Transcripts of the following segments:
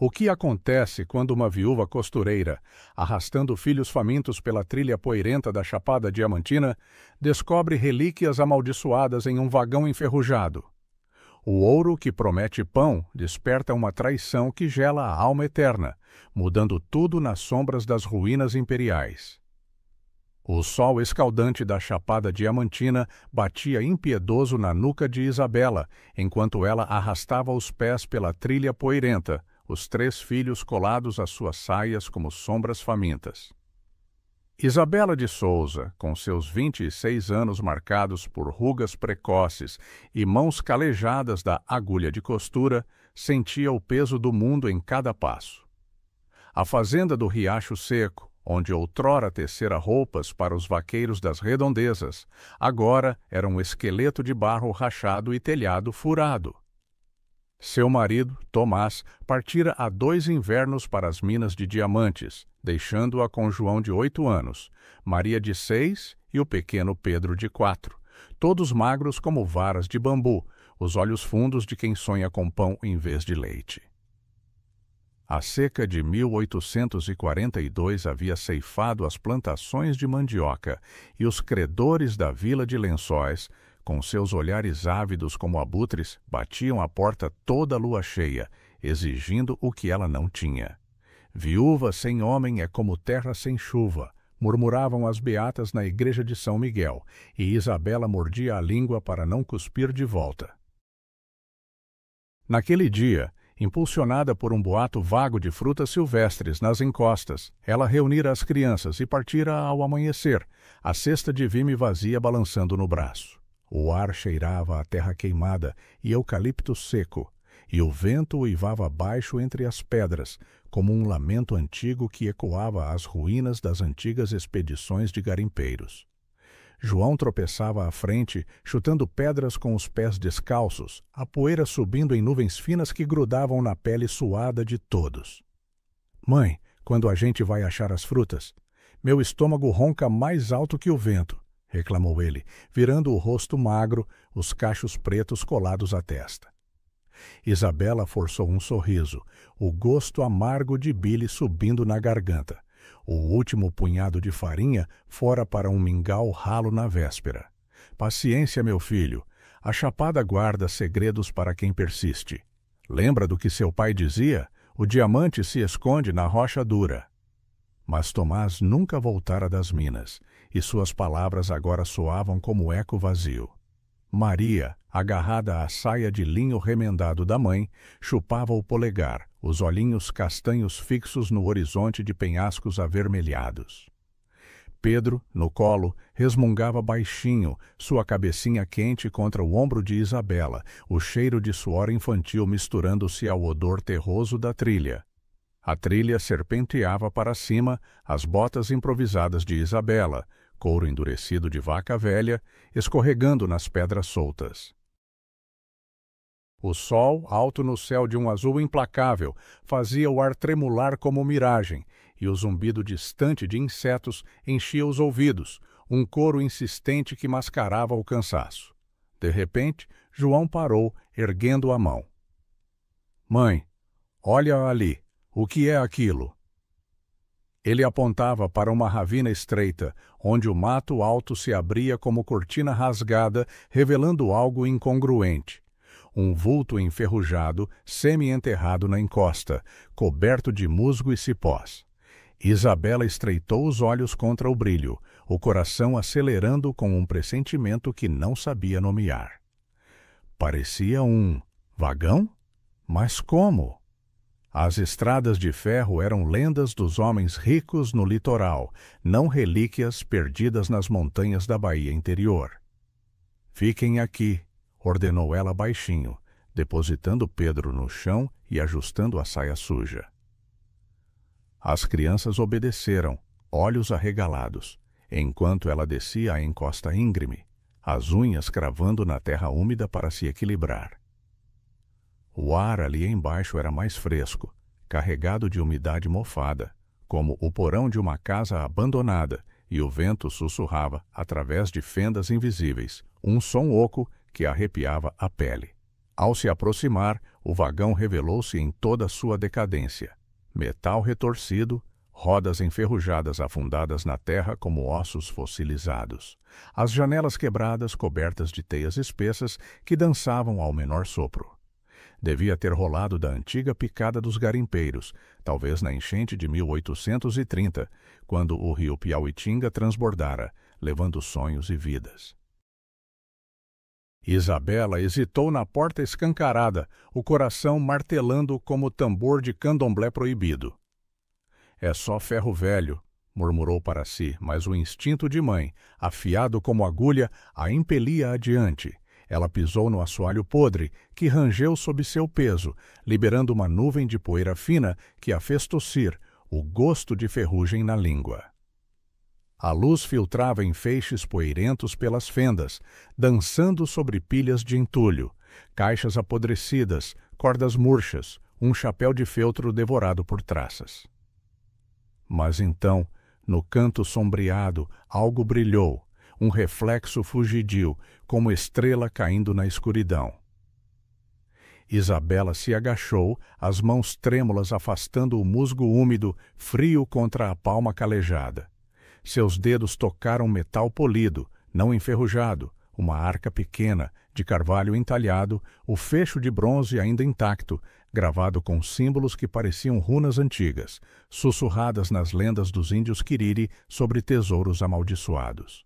O que acontece quando uma viúva costureira, arrastando filhos famintos pela trilha poeirenta da Chapada Diamantina, descobre relíquias amaldiçoadas em um vagão enferrujado? O ouro que promete pão desperta uma traição que gela a alma eterna, mudando tudo nas sombras das ruínas imperiais. O sol escaldante da Chapada Diamantina batia impiedoso na nuca de Isabela, enquanto ela arrastava os pés pela trilha poeirenta, os 3 filhos colados às suas saias como sombras famintas. Isabela de Souza, com seus 26 anos marcados por rugas precoces e mãos calejadas da agulha de costura, sentia o peso do mundo em cada passo. A fazenda do Riacho Seco, onde outrora tecera roupas para os vaqueiros das redondezas, agora era um esqueleto de barro rachado e telhado furado. Seu marido, Tomás, partira há 2 invernos para as minas de diamantes, deixando-a com João de 8 anos, Maria de 6 e o pequeno Pedro de 4, todos magros como varas de bambu, os olhos fundos de quem sonha com pão em vez de leite. A seca de 1842 havia ceifado as plantações de mandioca e os credores da vila de Lençóis, com seus olhares ávidos como abutres, batiam à porta toda a lua cheia, exigindo o que ela não tinha. Viúva sem homem é como terra sem chuva, murmuravam as beatas na igreja de São Miguel, e Isabela mordia a língua para não cuspir de volta. Naquele dia, impulsionada por um boato vago de frutas silvestres nas encostas, ela reunira as crianças e partira ao amanhecer, a cesta de vime vazia balançando no braço. O ar cheirava a terra queimada e eucalipto seco, e o vento uivava baixo entre as pedras, como um lamento antigo que ecoava às ruínas das antigas expedições de garimpeiros. João tropeçava à frente, chutando pedras com os pés descalços, a poeira subindo em nuvens finas que grudavam na pele suada de todos. Mãe, quando a gente vai achar as frutas? Meu estômago ronca mais alto que o vento, reclamou ele, virando o rosto magro, os cachos pretos colados à testa. Isabela forçou um sorriso, o gosto amargo de bile subindo na garganta. O último punhado de farinha fora para um mingau ralo na véspera. Paciência, meu filho. A chapada guarda segredos para quem persiste. Lembra do que seu pai dizia? O diamante se esconde na rocha dura. Mas Tomás nunca voltara das minas, e suas palavras agora soavam como eco vazio. Maria, agarrada à saia de linho remendado da mãe, chupava o polegar, os olhinhos castanhos fixos no horizonte de penhascos avermelhados. Pedro, no colo, resmungava baixinho, sua cabecinha quente contra o ombro de Isabela, o cheiro de suor infantil misturando-se ao odor terroso da trilha. A trilha serpenteava para cima, as botas improvisadas de Isabela, couro endurecido de vaca velha, escorregando nas pedras soltas. O sol, alto no céu de um azul implacável, fazia o ar tremular como miragem, e o zumbido distante de insetos enchia os ouvidos, um coro insistente que mascarava o cansaço. De repente, João parou, erguendo a mão. Mãe, olha ali, o que é aquilo? Ele apontava para uma ravina estreita, onde o mato alto se abria como cortina rasgada, revelando algo incongruente. Um vulto enferrujado, semi-enterrado na encosta, coberto de musgo e cipós. Isabela estreitou os olhos contra o brilho, o coração acelerando com um pressentimento que não sabia nomear. Parecia um vagão? Mas como? As estradas de ferro eram lendas dos homens ricos no litoral, não relíquias perdidas nas montanhas da Bahia interior. Fiquem aqui, ordenou ela baixinho, depositando Pedro no chão e ajustando a saia suja. As crianças obedeceram, olhos arregalados, enquanto ela descia a encosta íngreme, as unhas cravando na terra úmida para se equilibrar. O ar ali embaixo era mais fresco, carregado de umidade mofada, como o porão de uma casa abandonada, e o vento sussurrava, através de fendas invisíveis, um som oco que arrepiava a pele. Ao se aproximar, o vagão revelou-se em toda a sua decadência. Metal retorcido, rodas enferrujadas afundadas na terra como ossos fossilizados. As janelas quebradas cobertas de teias espessas que dançavam ao menor sopro. Devia ter rolado da antiga picada dos garimpeiros, talvez na enchente de 1830, quando o rio Piauitinga transbordara, levando sonhos e vidas. Isabela hesitou na porta escancarada, o coração martelando como tambor de candomblé proibido. É só ferro velho, murmurou para si, mas o instinto de mãe, afiado como agulha, a impelia adiante. Ela pisou no assoalho podre, que rangeu sob seu peso, liberando uma nuvem de poeira fina que a fez tossir, o gosto de ferrugem na língua. A luz filtrava em feixes poeirentos pelas fendas, dançando sobre pilhas de entulho, caixas apodrecidas, cordas murchas, um chapéu de feltro devorado por traças. Mas então, no canto sombreado, algo brilhou, um reflexo fugidio, como estrela caindo na escuridão. Isabela se agachou, as mãos trêmulas afastando o musgo úmido, frio contra a palma calejada. Seus dedos tocaram metal polido, não enferrujado, uma arca pequena, de carvalho entalhado, o fecho de bronze ainda intacto, gravado com símbolos que pareciam runas antigas, sussurradas nas lendas dos índios Quiriri sobre tesouros amaldiçoados.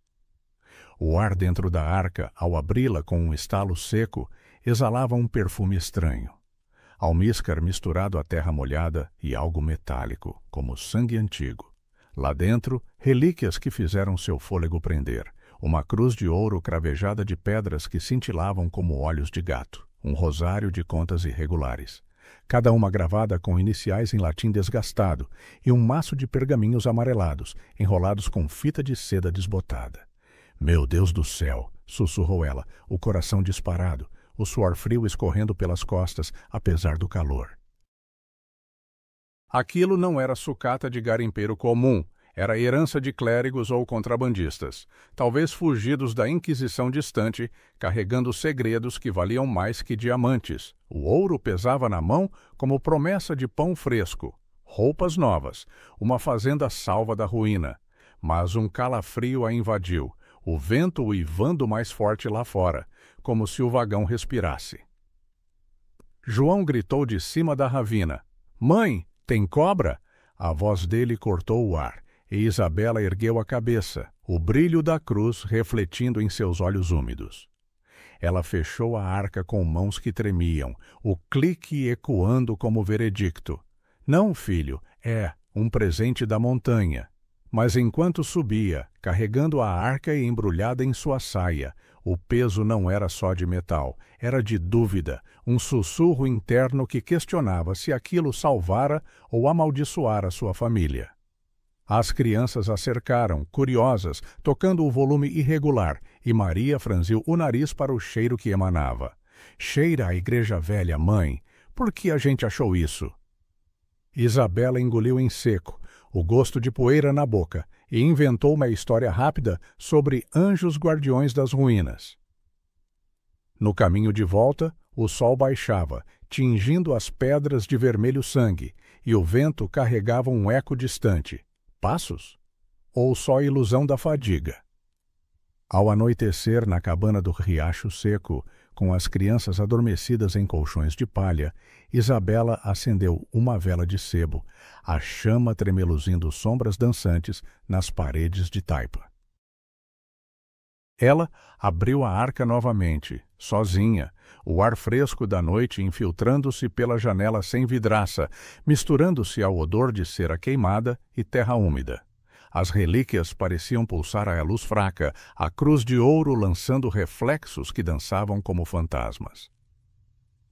O ar dentro da arca, ao abri-la com um estalo seco, exalava um perfume estranho. Almíscar misturado à terra molhada e algo metálico, como sangue antigo. Lá dentro, relíquias que fizeram seu fôlego prender. Uma cruz de ouro cravejada de pedras que cintilavam como olhos de gato. Um rosário de contas irregulares. Cada uma gravada com iniciais em latim desgastado. E um maço de pergaminhos amarelados, enrolados com fita de seda desbotada. Meu Deus do céu! Sussurrou ela, o coração disparado, o suor frio escorrendo pelas costas, apesar do calor. Aquilo não era sucata de garimpeiro comum, era herança de clérigos ou contrabandistas, talvez fugidos da Inquisição distante, carregando segredos que valiam mais que diamantes. O ouro pesava na mão como promessa de pão fresco, roupas novas, uma fazenda salva da ruína. Mas um calafrio a invadiu, o vento uivando mais forte lá fora, como se o vagão respirasse. João gritou de cima da ravina. — Mãe! Tem cobra? A voz dele cortou o ar, e Isabela ergueu a cabeça, o brilho da cruz refletindo em seus olhos úmidos. Ela fechou a arca com mãos que tremiam, o clique ecoando como veredicto. Não, filho, é um presente da montanha. Mas enquanto subia, carregando a arca e embrulhada em sua saia, o peso não era só de metal, era de dúvida, um sussurro interno que questionava se aquilo salvara ou amaldiçoara sua família. As crianças a cercaram, curiosas, tocando o volume irregular, e Maria franziu o nariz para o cheiro que emanava. — Cheira a igreja velha, mãe. Por que a gente achou isso? Isabela engoliu em seco, o gosto de poeira na boca, e inventou uma história rápida sobre anjos guardiões das ruínas. No caminho de volta, o sol baixava, tingindo as pedras de vermelho sangue, e o vento carregava um eco distante. Passos? Ou só ilusão da fadiga? Ao anoitecer na cabana do Riacho Seco, com as crianças adormecidas em colchões de palha, Isabela acendeu uma vela de sebo, a chama tremeluzindo sombras dançantes nas paredes de taipa. Ela abriu a arca novamente, sozinha, o ar fresco da noite infiltrando-se pela janela sem vidraça, misturando-se ao odor de cera queimada e terra úmida. As relíquias pareciam pulsar à luz fraca, a cruz de ouro lançando reflexos que dançavam como fantasmas.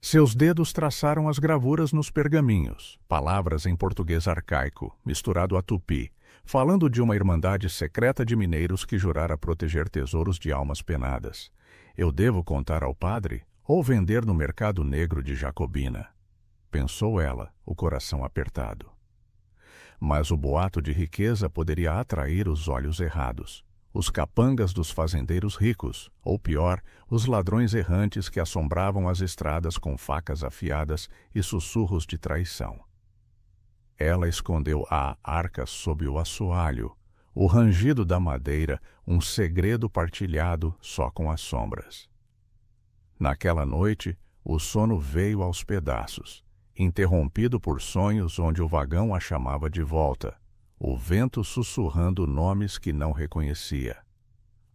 Seus dedos traçaram as gravuras nos pergaminhos, palavras em português arcaico, misturado a tupi, falando de uma irmandade secreta de mineiros que jurara proteger tesouros de almas penadas. Eu devo contar ao padre ou vender no mercado negro de Jacobina? Pensou ela, o coração apertado. Mas o boato de riqueza poderia atrair os olhos errados. os capangas dos fazendeiros ricos, ou pior, os ladrões errantes que assombravam as estradas com facas afiadas e sussurros de traição. Ela escondeu a arca sob o assoalho, o rangido da madeira, um segredo partilhado só com as sombras. Naquela noite, o sono veio aos pedaços, interrompido por sonhos onde o vagão a chamava de volta, o vento sussurrando nomes que não reconhecia.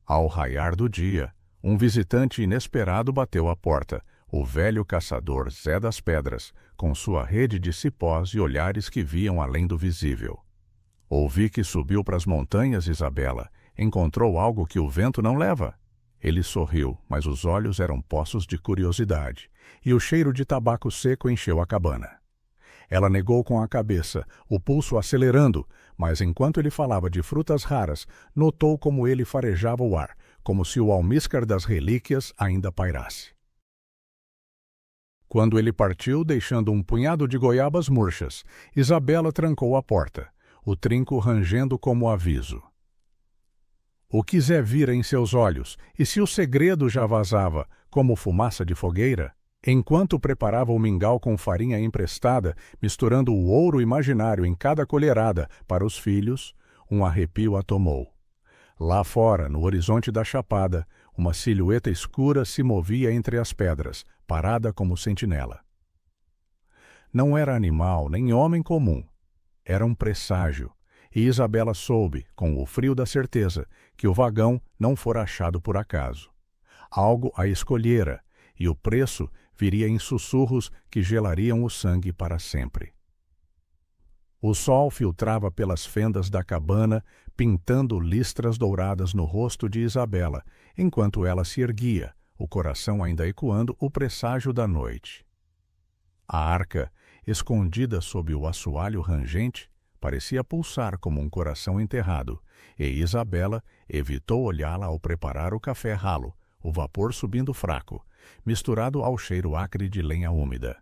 Ao raiar do dia, um visitante inesperado bateu à porta, o velho caçador Zé das Pedras, com sua rede de cipós e olhares que viam além do visível. Ouvi que subiu para as montanhas, Isabela. Encontrou algo que o vento não leva. Ele sorriu, mas os olhos eram poços de curiosidade, e o cheiro de tabaco seco encheu a cabana. Ela negou com a cabeça, o pulso acelerando, mas enquanto ele falava de frutas raras, notou como ele farejava o ar, como se o almíscar das relíquias ainda pairasse. Quando ele partiu, deixando um punhado de goiabas murchas, Isabela trancou a porta, o trinco rangendo como aviso. O que Zé vira em seus olhos, e se o segredo já vazava, como fumaça de fogueira? Enquanto preparava o mingau com farinha emprestada, misturando o ouro imaginário em cada colherada para os filhos, um arrepio a tomou. Lá fora, no horizonte da chapada, uma silhueta escura se movia entre as pedras, parada como sentinela. Não era animal, nem homem comum. Era um presságio, e Isabela soube, com o frio da certeza, que o vagão não fora achado por acaso. Algo a escolhera, e o preço viria em sussurros que gelariam o sangue para sempre. O sol filtrava pelas fendas da cabana, pintando listras douradas no rosto de Isabela, enquanto ela se erguia, o coração ainda ecoando o presságio da noite. A arca, escondida sob o assoalho rangente, parecia pulsar como um coração enterrado, e Isabela evitou olhá-la ao preparar o café ralo, o vapor subindo fraco, misturado ao cheiro acre de lenha úmida.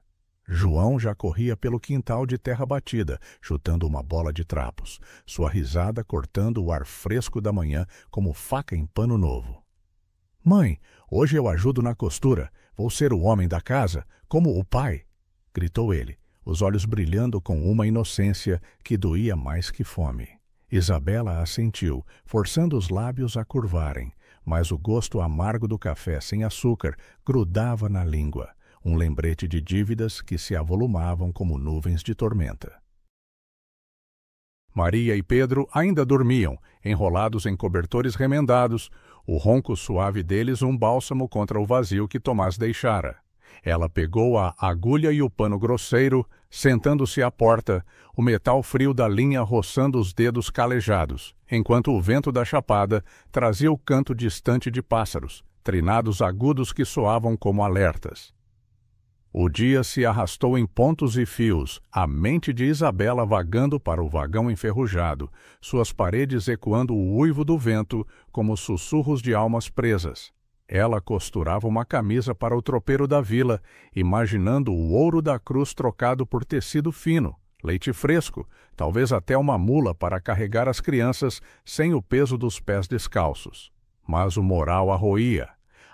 João já corria pelo quintal de terra batida, chutando uma bola de trapos, sua risada cortando o ar fresco da manhã como faca em pano novo. — Mãe, hoje eu ajudo na costura. Vou ser o homem da casa, como o pai! — gritou ele, os olhos brilhando com uma inocência que doía mais que fome. Isabela assentiu, forçando os lábios a curvarem, mas o gosto amargo do café sem açúcar grudava na língua, um lembrete de dívidas que se avolumavam como nuvens de tormenta. Maria e Pedro ainda dormiam, enrolados em cobertores remendados, o ronco suave deles um bálsamo contra o vazio que Tomás deixara. Ela pegou a agulha e o pano grosseiro, sentando-se à porta, o metal frio da linha roçando os dedos calejados, enquanto o vento da chapada trazia o canto distante de pássaros, trinados agudos que soavam como alertas. O dia se arrastou em pontos e fios, a mente de Isabela vagando para o vagão enferrujado, suas paredes ecoando o uivo do vento como sussurros de almas presas. Ela costurava uma camisa para o tropeiro da vila, imaginando o ouro da cruz trocado por tecido fino, leite fresco, talvez até uma mula para carregar as crianças sem o peso dos pés descalços. Mas o moral a roía.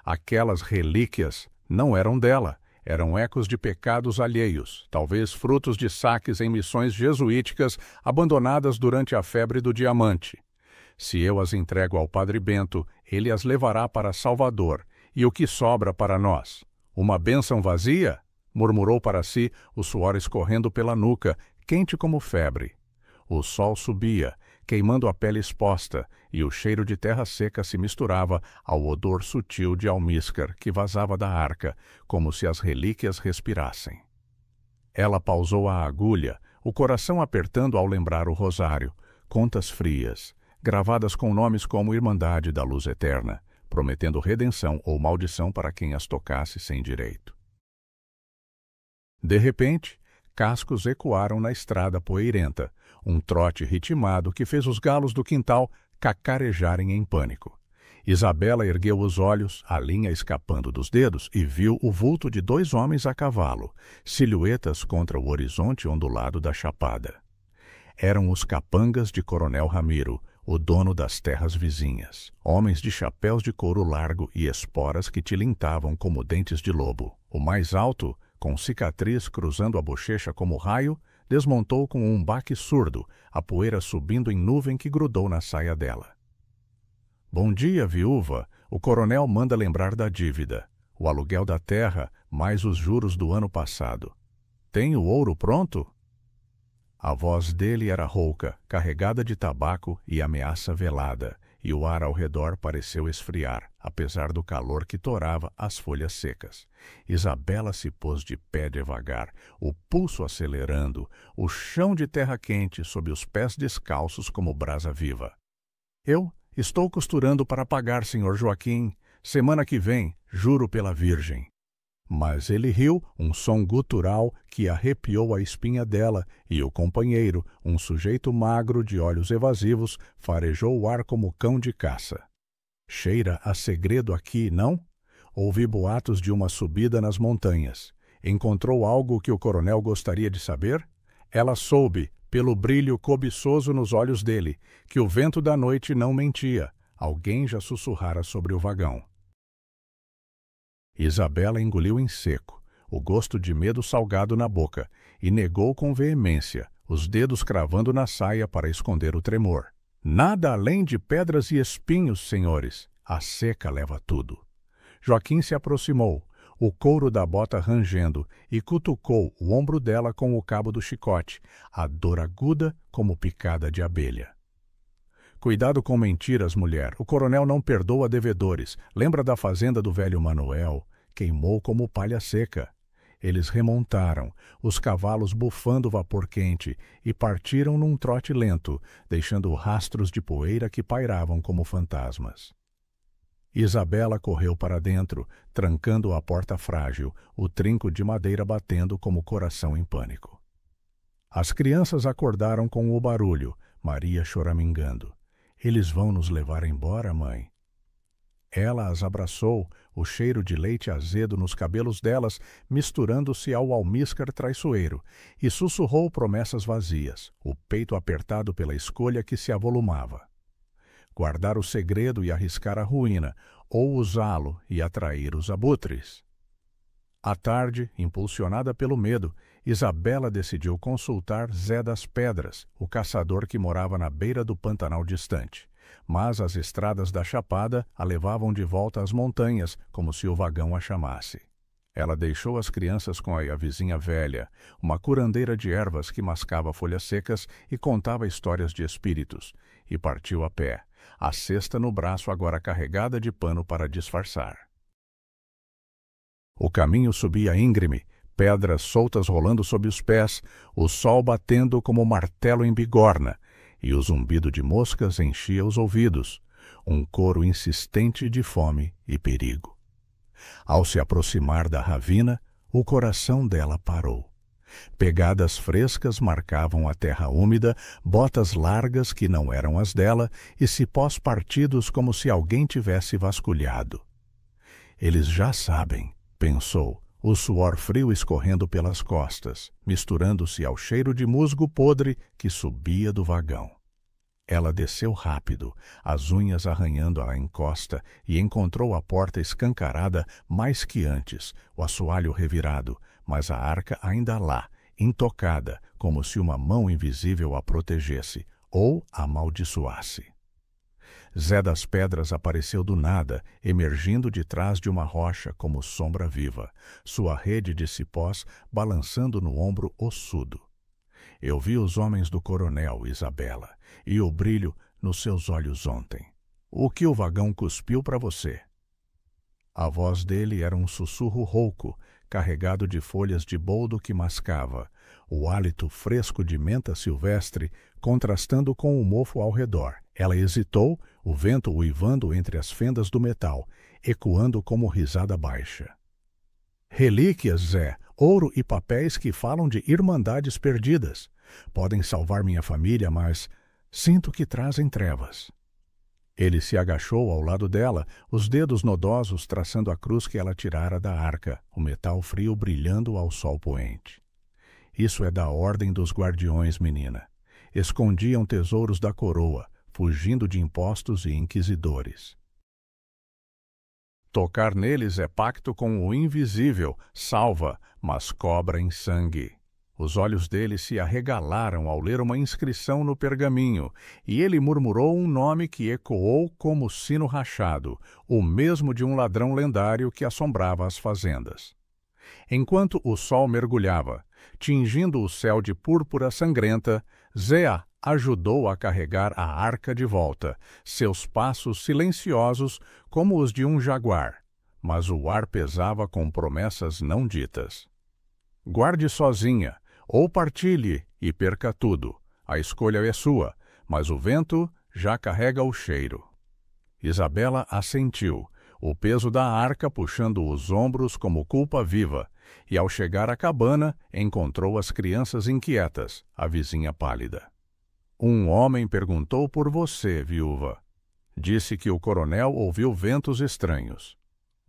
Aquelas relíquias não eram dela. Eram ecos de pecados alheios, talvez frutos de saques em missões jesuíticas abandonadas durante a febre do diamante. Se eu as entrego ao Padre Bento, ele as levará para Salvador, e o que sobra para nós? Uma bênção vazia? Murmurou para si, o suor escorrendo pela nuca, quente como febre. O sol subia, queimando a pele exposta, e o cheiro de terra seca se misturava ao odor sutil de almíscar que vazava da arca, como se as relíquias respirassem. Ela pausou a agulha, o coração apertando ao lembrar o rosário, contas frias, gravadas com nomes como Irmandade da Luz Eterna, prometendo redenção ou maldição para quem as tocasse sem direito. De repente, cascos ecoaram na estrada poeirenta, um trote ritmado que fez os galos do quintal cacarejarem em pânico. Isabela ergueu os olhos, a linha escapando dos dedos, e viu o vulto de 2 homens a cavalo, silhuetas contra o horizonte ondulado da chapada. Eram os capangas de Coronel Ramiro, o dono das terras vizinhas, homens de chapéus de couro largo e esporas que tilintavam como dentes de lobo. O mais alto, com cicatriz cruzando a bochecha como raio, desmontou com um baque surdo, a poeira subindo em nuvem que grudou na saia dela. Bom dia, viúva. O coronel manda lembrar da dívida. O aluguel da terra, mais os juros do ano passado. Tem o ouro pronto? A voz dele era rouca, carregada de tabaco e ameaça velada, e o ar ao redor pareceu esfriar, apesar do calor que torava as folhas secas. Isabela se pôs de pé devagar, o pulso acelerando, o chão de terra quente sob os pés descalços como brasa viva. Eu estou costurando para pagar, Sr. Joaquim. Semana que vem, juro pela Virgem. Mas ele riu, um som gutural que arrepiou a espinha dela, e o companheiro, um sujeito magro de olhos evasivos, farejou o ar como cão de caça. Cheira a segredo aqui, não? Ouvi boatos de uma subida nas montanhas. Encontrou algo que o coronel gostaria de saber? Ela soube, pelo brilho cobiçoso nos olhos dele, que o vento da noite não mentia. Alguém já sussurrara sobre o vagão. Isabela engoliu em seco, o gosto de medo salgado na boca, e negou com veemência, os dedos cravando na saia para esconder o tremor. Nada além de pedras e espinhos, senhores. A seca leva tudo. Joaquim se aproximou, o couro da bota rangendo, e cutucou o ombro dela com o cabo do chicote, a dor aguda como picada de abelha. Cuidado com mentiras, mulher. O coronel não perdoa devedores. Lembra da fazenda do velho Manuel? Queimou como palha seca. Eles remontaram, os cavalos bufando vapor quente, e partiram num trote lento, deixando rastros de poeira que pairavam como fantasmas. Isabela correu para dentro, trancando a porta frágil, o trinco de madeira batendo como coração em pânico. As crianças acordaram com o barulho, Maria choramingando. Eles vão nos levar embora, mãe. Ela as abraçou, o cheiro de leite azedo nos cabelos delas misturando-se ao almíscar traiçoeiro, e sussurrou promessas vazias, o peito apertado pela escolha que se avolumava. Guardar o segredo e arriscar a ruína, ou usá-lo e atrair os abutres. À tarde, impulsionada pelo medo, Isabela decidiu consultar Zé das Pedras, o caçador que morava na beira do Pantanal distante. Mas as estradas da Chapada a levavam de volta às montanhas, como se o vagão a chamasse. Ela deixou as crianças com a vizinha velha, uma curandeira de ervas que mascava folhas secas e contava histórias de espíritos, e partiu a pé, a cesta no braço agora carregada de pano para disfarçar. O caminho subia íngreme, pedras soltas rolando sob os pés, o sol batendo como martelo em bigorna, e o zumbido de moscas enchia os ouvidos, um coro insistente de fome e perigo. Ao se aproximar da ravina, o coração dela parou. Pegadas frescas marcavam a terra úmida, botas largas que não eram as dela e cipós partidos como se alguém tivesse vasculhado. Eles já sabem, pensou, o suor frio escorrendo pelas costas, misturando-se ao cheiro de musgo podre que subia do vagão. Ela desceu rápido, as unhas arranhando a encosta, e encontrou a porta escancarada mais que antes, o assoalho revirado, mas a arca ainda lá, intocada, como se uma mão invisível a protegesse, ou a amaldiçoasse. Zé das Pedras apareceu do nada, emergindo de trás de uma rocha como sombra viva, sua rede de cipós balançando no ombro ossudo. Eu vi os homens do coronel, Isabela, e o brilho nos seus olhos ontem. O que o vagão cuspiu para você? A voz dele era um sussurro rouco, carregado de folhas de boldo que mascava, o hálito fresco de menta silvestre contrastando com o mofo ao redor. Ela hesitou, o vento uivando entre as fendas do metal, ecoando como risada baixa. Relíquias, Zé, ouro e papéis que falam de irmandades perdidas. Podem salvar minha família, mas sinto que trazem trevas. Ele se agachou ao lado dela, os dedos nodosos traçando a cruz que ela tirara da arca, o metal frio brilhando ao sol poente. Isso é da ordem dos guardiões, menina. Escondiam tesouros da coroa, fugindo de impostos e inquisidores. Tocar neles é pacto com o invisível, salva, mas cobra em sangue. Os olhos dele se arregalaram ao ler uma inscrição no pergaminho, e ele murmurou um nome que ecoou como sino rachado, o mesmo de um ladrão lendário que assombrava as fazendas. Enquanto o sol mergulhava, tingindo o céu de púrpura sangrenta, Zéa ajudou a carregar a arca de volta, seus passos silenciosos como os de um jaguar, mas o ar pesava com promessas não ditas. Guarde sozinha, ou partilhe e perca tudo. A escolha é sua, mas o vento já carrega o cheiro. Isabela assentiu, o peso da arca puxando os ombros como culpa viva, e ao chegar à cabana encontrou as crianças inquietas, a vizinha pálida. Um homem perguntou por você, viúva. Disse que o coronel ouviu ventos estranhos.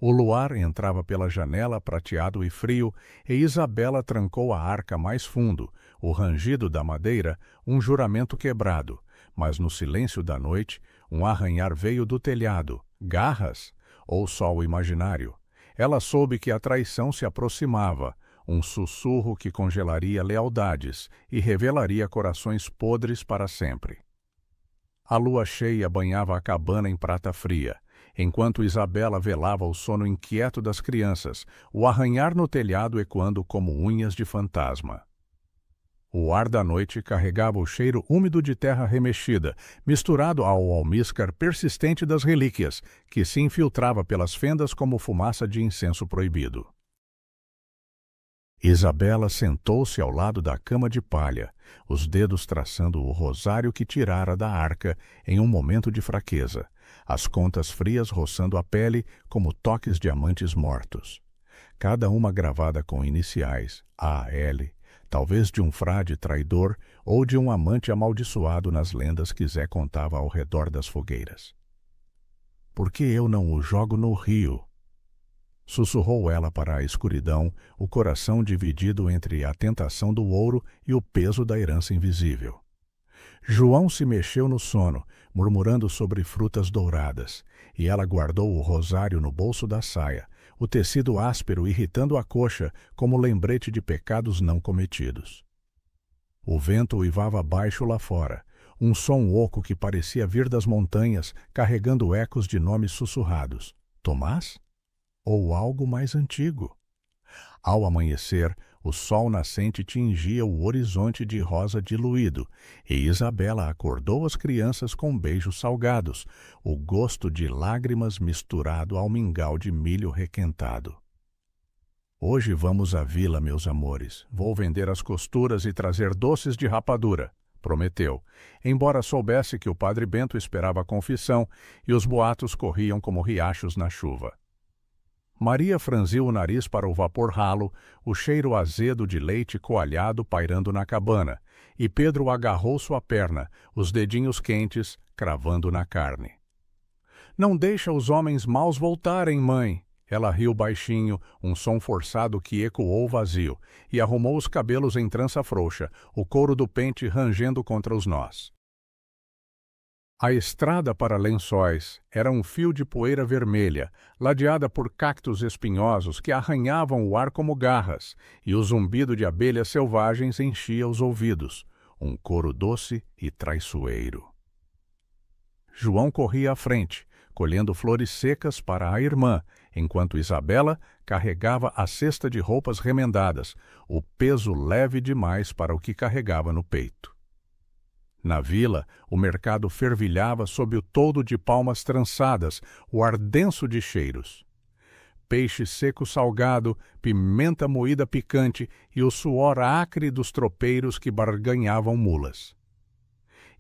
O luar entrava pela janela prateado e frio, e Isabela trancou a arca mais fundo, o rangido da madeira, um juramento quebrado, mas no silêncio da noite, um arranhar veio do telhado, garras ou sol imaginário. Ela soube que a traição se aproximava, um sussurro que congelaria lealdades e revelaria corações podres para sempre. A lua cheia banhava a cabana em prata fria, enquanto Isabela velava o sono inquieto das crianças, o arranhar no telhado ecoando como unhas de fantasma. O ar da noite carregava o cheiro úmido de terra remexida, misturado ao almíscar persistente das relíquias, que se infiltrava pelas fendas como fumaça de incenso proibido. Isabela sentou-se ao lado da cama de palha, os dedos traçando o rosário que tirara da arca em um momento de fraqueza, as contas frias roçando a pele como toques de amantes mortos. Cada uma gravada com iniciais, A.L., talvez de um frade traidor ou de um amante amaldiçoado nas lendas que Zé contava ao redor das fogueiras. Por que eu não o jogo no rio? Sussurrou ela para a escuridão, o coração dividido entre a tentação do ouro e o peso da herança invisível. João se mexeu no sono, murmurando sobre frutas douradas, e ela guardou o rosário no bolso da saia, o tecido áspero irritando a coxa como lembrete de pecados não cometidos. O vento uivava baixo lá fora, um som oco que parecia vir das montanhas, carregando ecos de nomes sussurrados. Tomás? Ou algo mais antigo? Ao amanhecer, o sol nascente tingia o horizonte de rosa diluído, e Isabela acordou as crianças com beijos salgados, o gosto de lágrimas misturado ao mingau de milho requentado. Hoje vamos à vila, meus amores. Vou vender as costuras e trazer doces de rapadura, prometeu, embora soubesse que o padre Bento esperava a confissão e os boatos corriam como riachos na chuva. Maria franziu o nariz para o vapor ralo, o cheiro azedo de leite coalhado pairando na cabana, e Pedro agarrou sua perna, os dedinhos quentes, cravando na carne. Não deixa os homens maus voltarem, mãe. Ela riu baixinho, um som forçado que ecoou vazio, e arrumou os cabelos em trança frouxa, o couro do pente rangendo contra os nós. A estrada para Lençóis era um fio de poeira vermelha, ladeada por cactos espinhosos que arranhavam o ar como garras, e o zumbido de abelhas selvagens enchia os ouvidos, um coro doce e traiçoeiro. João corria à frente, colhendo flores secas para a irmã, enquanto Isabela carregava a cesta de roupas remendadas, o peso leve demais para o que carregava no peito. Na vila, o mercado fervilhava sob o toldo de palmas trançadas, o ar denso de cheiros. Peixe seco salgado, pimenta moída picante e o suor acre dos tropeiros que barganhavam mulas.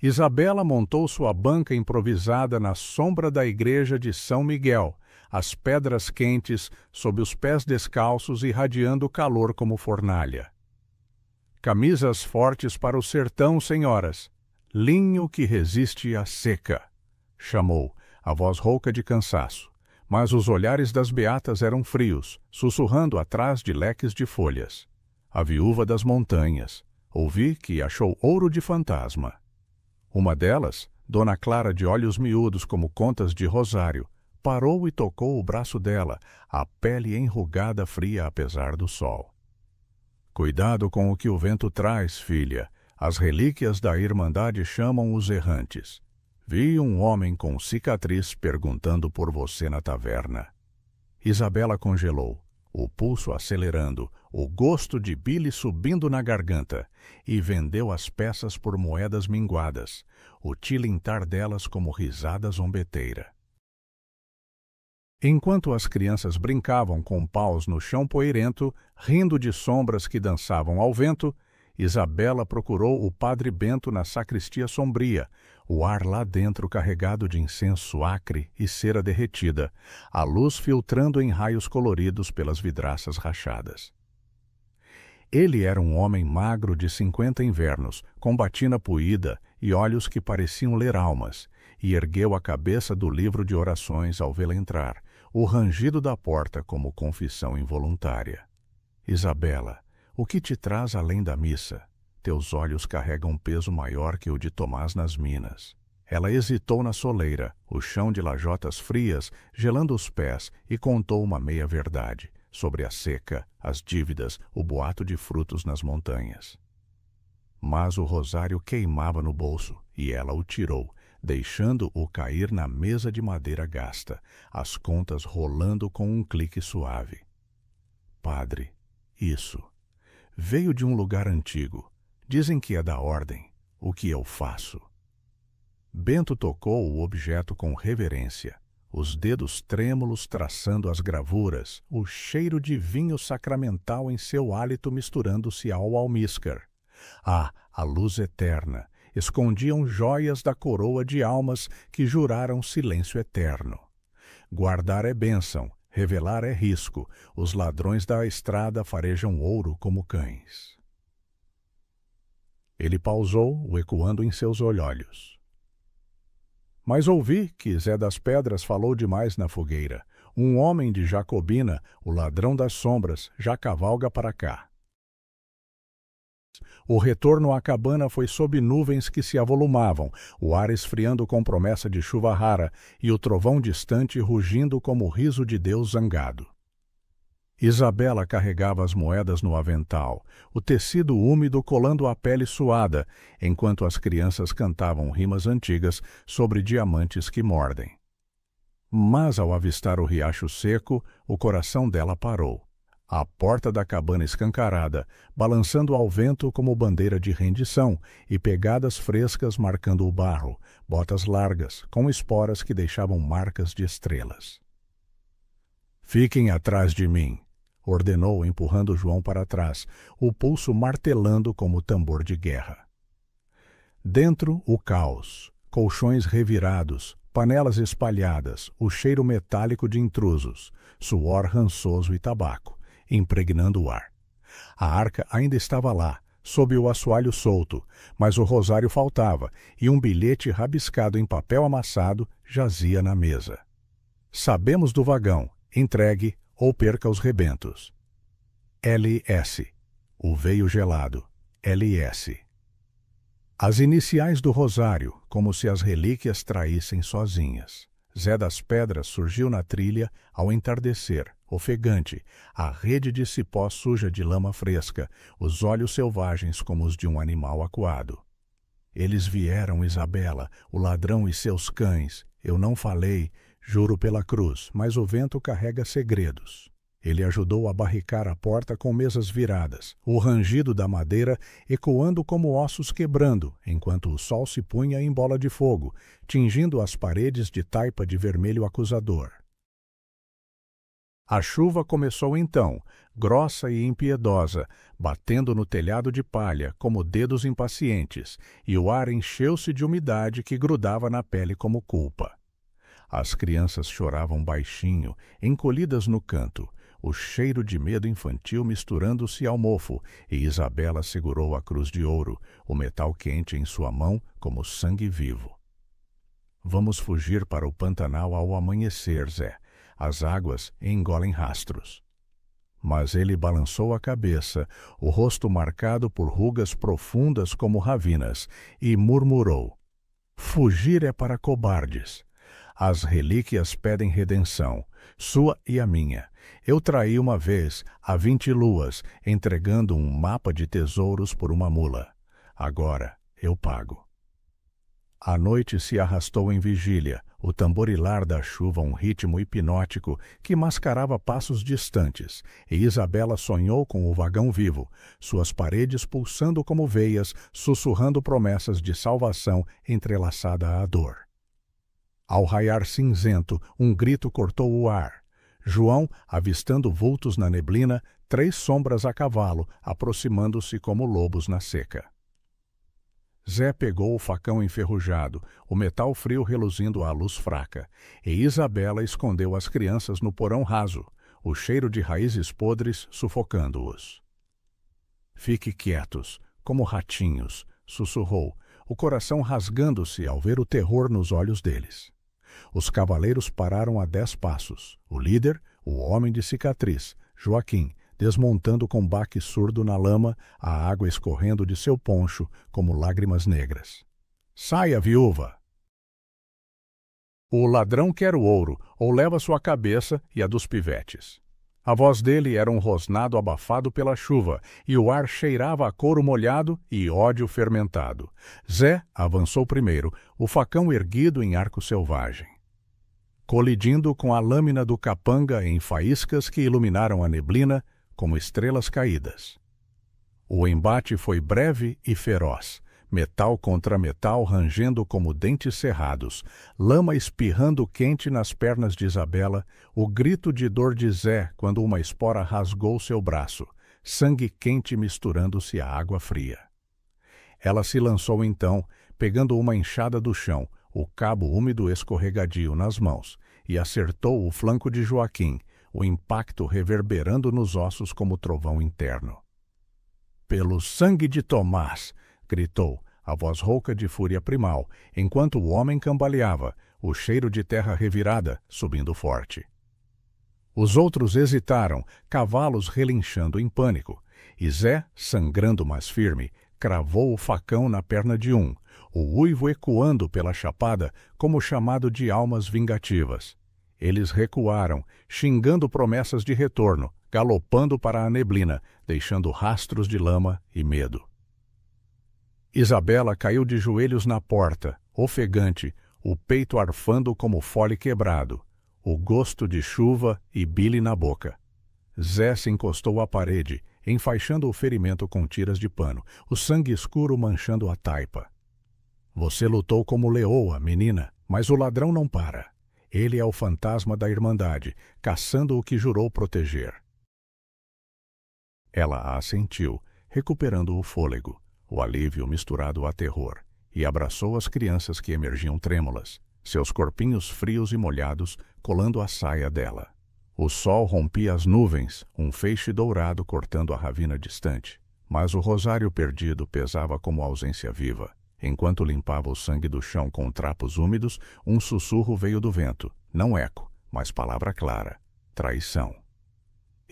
Isabela montou sua banca improvisada na sombra da igreja de São Miguel, as pedras quentes sob os pés descalços irradiando calor como fornalha. Camisas fortes para o sertão, senhoras. Linho que resiste à seca, chamou, a voz rouca de cansaço, mas os olhares das beatas eram frios, sussurrando atrás de leques de folhas. A viúva das montanhas, ouvi que achou ouro de fantasma. Uma delas, Dona Clara, de olhos miúdos como contas de rosário, parou e tocou o braço dela, a pele enrugada fria apesar do sol. Cuidado com o que o vento traz, filha. As relíquias da Irmandade chamam os errantes. Vi um homem com cicatriz perguntando por você na taverna. Isabela congelou, o pulso acelerando, o gosto de bile subindo na garganta, e vendeu as peças por moedas minguadas, o tilintar delas como risada zombeteira. Enquanto as crianças brincavam com paus no chão poeirento, rindo de sombras que dançavam ao vento, Isabela procurou o padre Bento na sacristia sombria, o ar lá dentro carregado de incenso acre e cera derretida, a luz filtrando em raios coloridos pelas vidraças rachadas. Ele era um homem magro de 50 invernos, com batina puída e olhos que pareciam ler almas, e ergueu a cabeça do livro de orações ao vê-la entrar, o rangido da porta como confissão involuntária. Isabela, o que te traz além da missa? Teus olhos carregam um peso maior que o de Tomás nas minas. Ela hesitou na soleira, o chão de lajotas frias, gelando os pés, e contou uma meia-verdade sobre a seca, as dívidas, o boato de frutos nas montanhas. Mas o rosário queimava no bolso, e ela o tirou, deixando-o cair na mesa de madeira gasta, as contas rolando com um clique suave. Padre, isso. Veio de um lugar antigo. Dizem que é da ordem. O que eu faço? Bento tocou o objeto com reverência, os dedos trêmulos traçando as gravuras, o cheiro de vinho sacramental em seu hálito misturando-se ao almíscar. Ah, a luz eterna! Escondiam joias da coroa de almas que juraram silêncio eterno. Guardar é bênção, revelar é risco, os ladrões da estrada farejam ouro como cães. Ele pausou, o ecoando em seus olhos. Mas ouvi que Zé das Pedras falou demais na fogueira. Um homem de Jacobina, o ladrão das sombras, já cavalga para cá. O retorno à cabana foi sob nuvens que se avolumavam, o ar esfriando com promessa de chuva rara e o trovão distante rugindo como o riso de Deus zangado. Isabela carregava as moedas no avental, o tecido úmido colando a pele suada, enquanto as crianças cantavam rimas antigas sobre diamantes que mordem. Mas ao avistar o riacho seco, o coração dela parou. A porta da cabana escancarada, balançando ao vento como bandeira de rendição, e pegadas frescas marcando o barro, botas largas, com esporas que deixavam marcas de estrelas. Fiquem atrás de mim, ordenou, empurrando João para trás, o pulso martelando como tambor de guerra. Dentro, o caos, colchões revirados, panelas espalhadas, o cheiro metálico de intrusos, suor rançoso e tabaco, impregnando o ar. A arca ainda estava lá, sob o assoalho solto, mas o rosário faltava e um bilhete rabiscado em papel amassado jazia na mesa. Sabemos do vagão, entregue ou perca os rebentos. LS. O veio gelado. LS. As iniciais do rosário, como se as relíquias traíssem sozinhas. Zé das Pedras surgiu na trilha ao entardecer, ofegante, a rede de cipó suja de lama fresca, os olhos selvagens como os de um animal acuado. Eles vieram, Isabela, o ladrão e seus cães. Eu não falei, juro pela cruz, mas o vento carrega segredos. Ele ajudou a barricar a porta com mesas viradas, o rangido da madeira ecoando como ossos quebrando, enquanto o sol se punha em bola de fogo, tingindo as paredes de taipa de vermelho acusador. A chuva começou então, grossa e impiedosa, batendo no telhado de palha como dedos impacientes, e o ar encheu-se de umidade que grudava na pele como culpa. As crianças choravam baixinho, encolhidas no canto, o cheiro de medo infantil misturando-se ao mofo, e Isabela segurou a cruz de ouro, o metal quente em sua mão como sangue vivo. Vamos fugir para o Pantanal ao amanhecer, Zé. As águas engolem rastros. Mas ele balançou a cabeça, o rosto marcado por rugas profundas como ravinas, e murmurou: Fugir é para cobardes. As relíquias pedem redenção, sua e a minha. Eu traí uma vez, há 20 luas, entregando um mapa de tesouros por uma mula. Agora eu pago. A noite se arrastou em vigília, o tamborilar da chuva um ritmo hipnótico que mascarava passos distantes, e Isabela sonhou com o vagão vivo, suas paredes pulsando como veias, sussurrando promessas de salvação entrelaçada à dor. Ao raiar cinzento, um grito cortou o ar. João, avistando vultos na neblina, 3 sombras a cavalo, aproximando-se como lobos na seca. Zé pegou o facão enferrujado, o metal frio reluzindo à luz fraca, e Isabela escondeu as crianças no porão raso, o cheiro de raízes podres sufocando-os. Fique quietos, como ratinhos, sussurrou, o coração rasgando-se ao ver o terror nos olhos deles. Os cavaleiros pararam a 10 passos, o líder, o homem de cicatriz, Joaquim, desmontando com baque surdo na lama, a água escorrendo de seu poncho como lágrimas negras. Saia, viúva! O ladrão quer o ouro, ou leva sua cabeça e a dos pivetes. A voz dele era um rosnado abafado pela chuva, e o ar cheirava a couro molhado e ódio fermentado. Zé avançou primeiro, o facão erguido em arco selvagem. Colidindo com a lâmina do capanga em faíscas que iluminaram a neblina, como estrelas caídas. O embate foi breve e feroz, metal contra metal rangendo como dentes cerrados, lama espirrando quente nas pernas de Isabela, o grito de dor de Zé quando uma espora rasgou seu braço, sangue quente misturando-se à água fria. Ela se lançou então, pegando uma enxada do chão, o cabo úmido escorregadio nas mãos, e acertou o flanco de Joaquim, o impacto reverberando nos ossos como trovão interno. Pelo sangue de Tomás! Gritou, a voz rouca de fúria primal, enquanto o homem cambaleava, o cheiro de terra revirada subindo forte. Os outros hesitaram, cavalos relinchando em pânico, e Zé, sangrando mais firme, cravou o facão na perna de um, o uivo ecoando pela chapada como chamado de almas vingativas. Eles recuaram, xingando promessas de retorno, galopando para a neblina, deixando rastros de lama e medo. Isabela caiu de joelhos na porta, ofegante, o peito arfando como fole quebrado, o gosto de chuva e bile na boca. Zé se encostou à parede, enfaixando o ferimento com tiras de pano, o sangue escuro manchando a taipa. Você lutou como leoa, menina, mas o ladrão não para. Ele é o fantasma da Irmandade, caçando o que jurou proteger. Ela assentiu, recuperando o fôlego, o alívio misturado a terror, e abraçou as crianças que emergiam trêmulas, seus corpinhos frios e molhados colando a saia dela. O sol rompia as nuvens, um feixe dourado cortando a ravina distante, mas o rosário perdido pesava como ausência viva. Enquanto limpava o sangue do chão com trapos úmidos, um sussurro veio do vento, não eco, mas palavra clara, traição.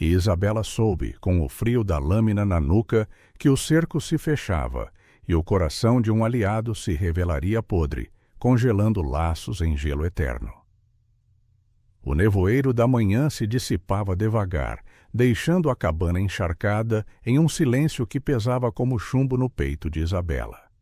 E Isabela soube, com o frio da lâmina na nuca, que o cerco se fechava, e o coração de um aliado se revelaria podre, congelando laços em gelo eterno. O nevoeiro da manhã se dissipava devagar, deixando a cabana encharcada em um silêncio que pesava como chumbo no peito de Isabela.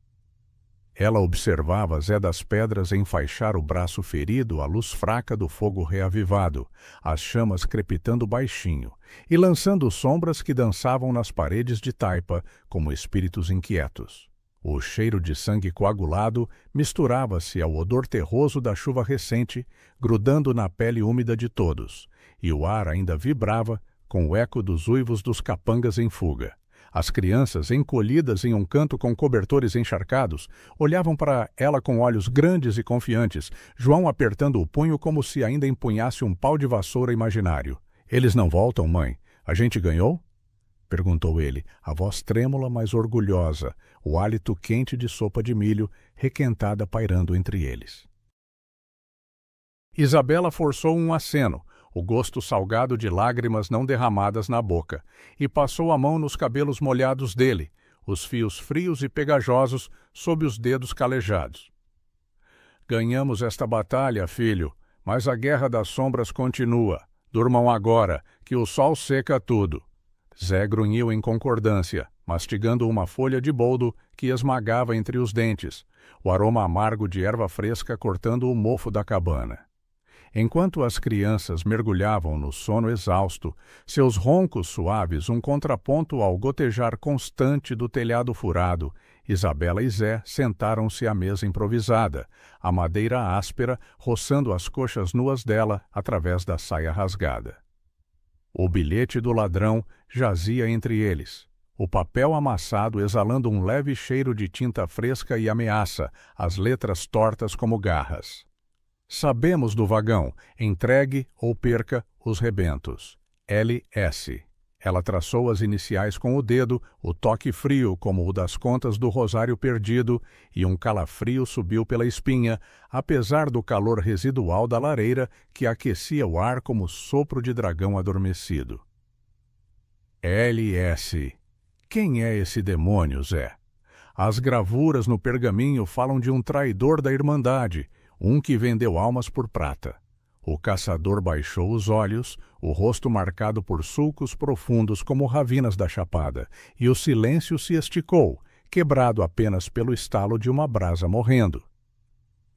Ela observava Zé das Pedras enfaixar o braço ferido à luz fraca do fogo reavivado, as chamas crepitando baixinho, e lançando sombras que dançavam nas paredes de taipa como espíritos inquietos. O cheiro de sangue coagulado misturava-se ao odor terroso da chuva recente, grudando na pele úmida de todos, e o ar ainda vibrava com o eco dos uivos dos capangas em fuga. As crianças, encolhidas em um canto com cobertores encharcados, olhavam para ela com olhos grandes e confiantes, João apertando o punho como se ainda empunhasse um pau de vassoura imaginário. — Eles não voltam, mãe? A gente ganhou? Perguntou ele, a voz trêmula, mas orgulhosa, o hálito quente de sopa de milho, requentada pairando entre eles. Isabela forçou um aceno, o gosto salgado de lágrimas não derramadas na boca, e passou a mão nos cabelos molhados dele, os fios frios e pegajosos sob os dedos calejados. Ganhamos esta batalha, filho, mas a guerra das sombras continua. Durmam agora, que o sol seca tudo. Zé grunhiu em concordância, mastigando uma folha de boldo que esmagava entre os dentes, o aroma amargo de erva fresca cortando o mofo da cabana. Enquanto as crianças mergulhavam no sono exausto, seus roncos suaves um contraponto ao gotejar constante do telhado furado, Isabela e Zé sentaram-se à mesa improvisada, a madeira áspera roçando as coxas nuas dela através da saia rasgada. O bilhete do ladrão jazia entre eles, o papel amassado exalando um leve cheiro de tinta fresca e ameaça, as letras tortas como garras. Sabemos do vagão, entregue ou perca os rebentos. LS. Ela traçou as iniciais com o dedo, o toque frio como o das contas do rosário perdido, e um calafrio subiu pela espinha, apesar do calor residual da lareira que aquecia o ar como sopro de dragão adormecido. LS. Quem é esse demônio, Zé? As gravuras no pergaminho falam de um traidor da Irmandade, um que vendeu almas por prata. O caçador baixou os olhos, o rosto marcado por sulcos profundos como ravinas da chapada, e o silêncio se esticou, quebrado apenas pelo estalo de uma brasa morrendo.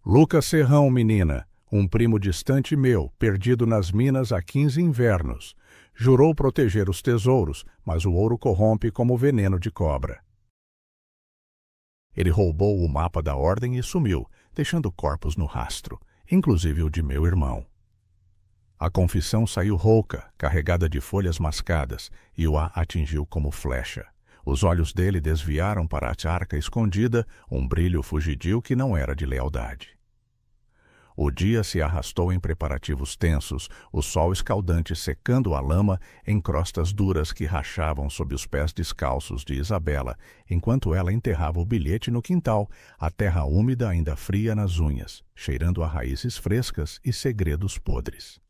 Lucas Serrão, menina, um primo distante meu, perdido nas minas há 15 invernos. Jurou proteger os tesouros, mas o ouro corrompe como veneno de cobra. Ele roubou o mapa da ordem e sumiu, deixando corpos no rastro, inclusive o de meu irmão. A confissão saiu rouca, carregada de folhas mascadas, e o a atingiu como flecha. Os olhos dele desviaram para a arca escondida, um brilho fugidio que não era de lealdade. O dia se arrastou em preparativos tensos, o sol escaldante secando a lama em crostas duras que rachavam sob os pés descalços de Isabela, enquanto ela enterrava o bilhete no quintal, a terra úmida ainda fria nas unhas, cheirando a raízes frescas e segredos podres.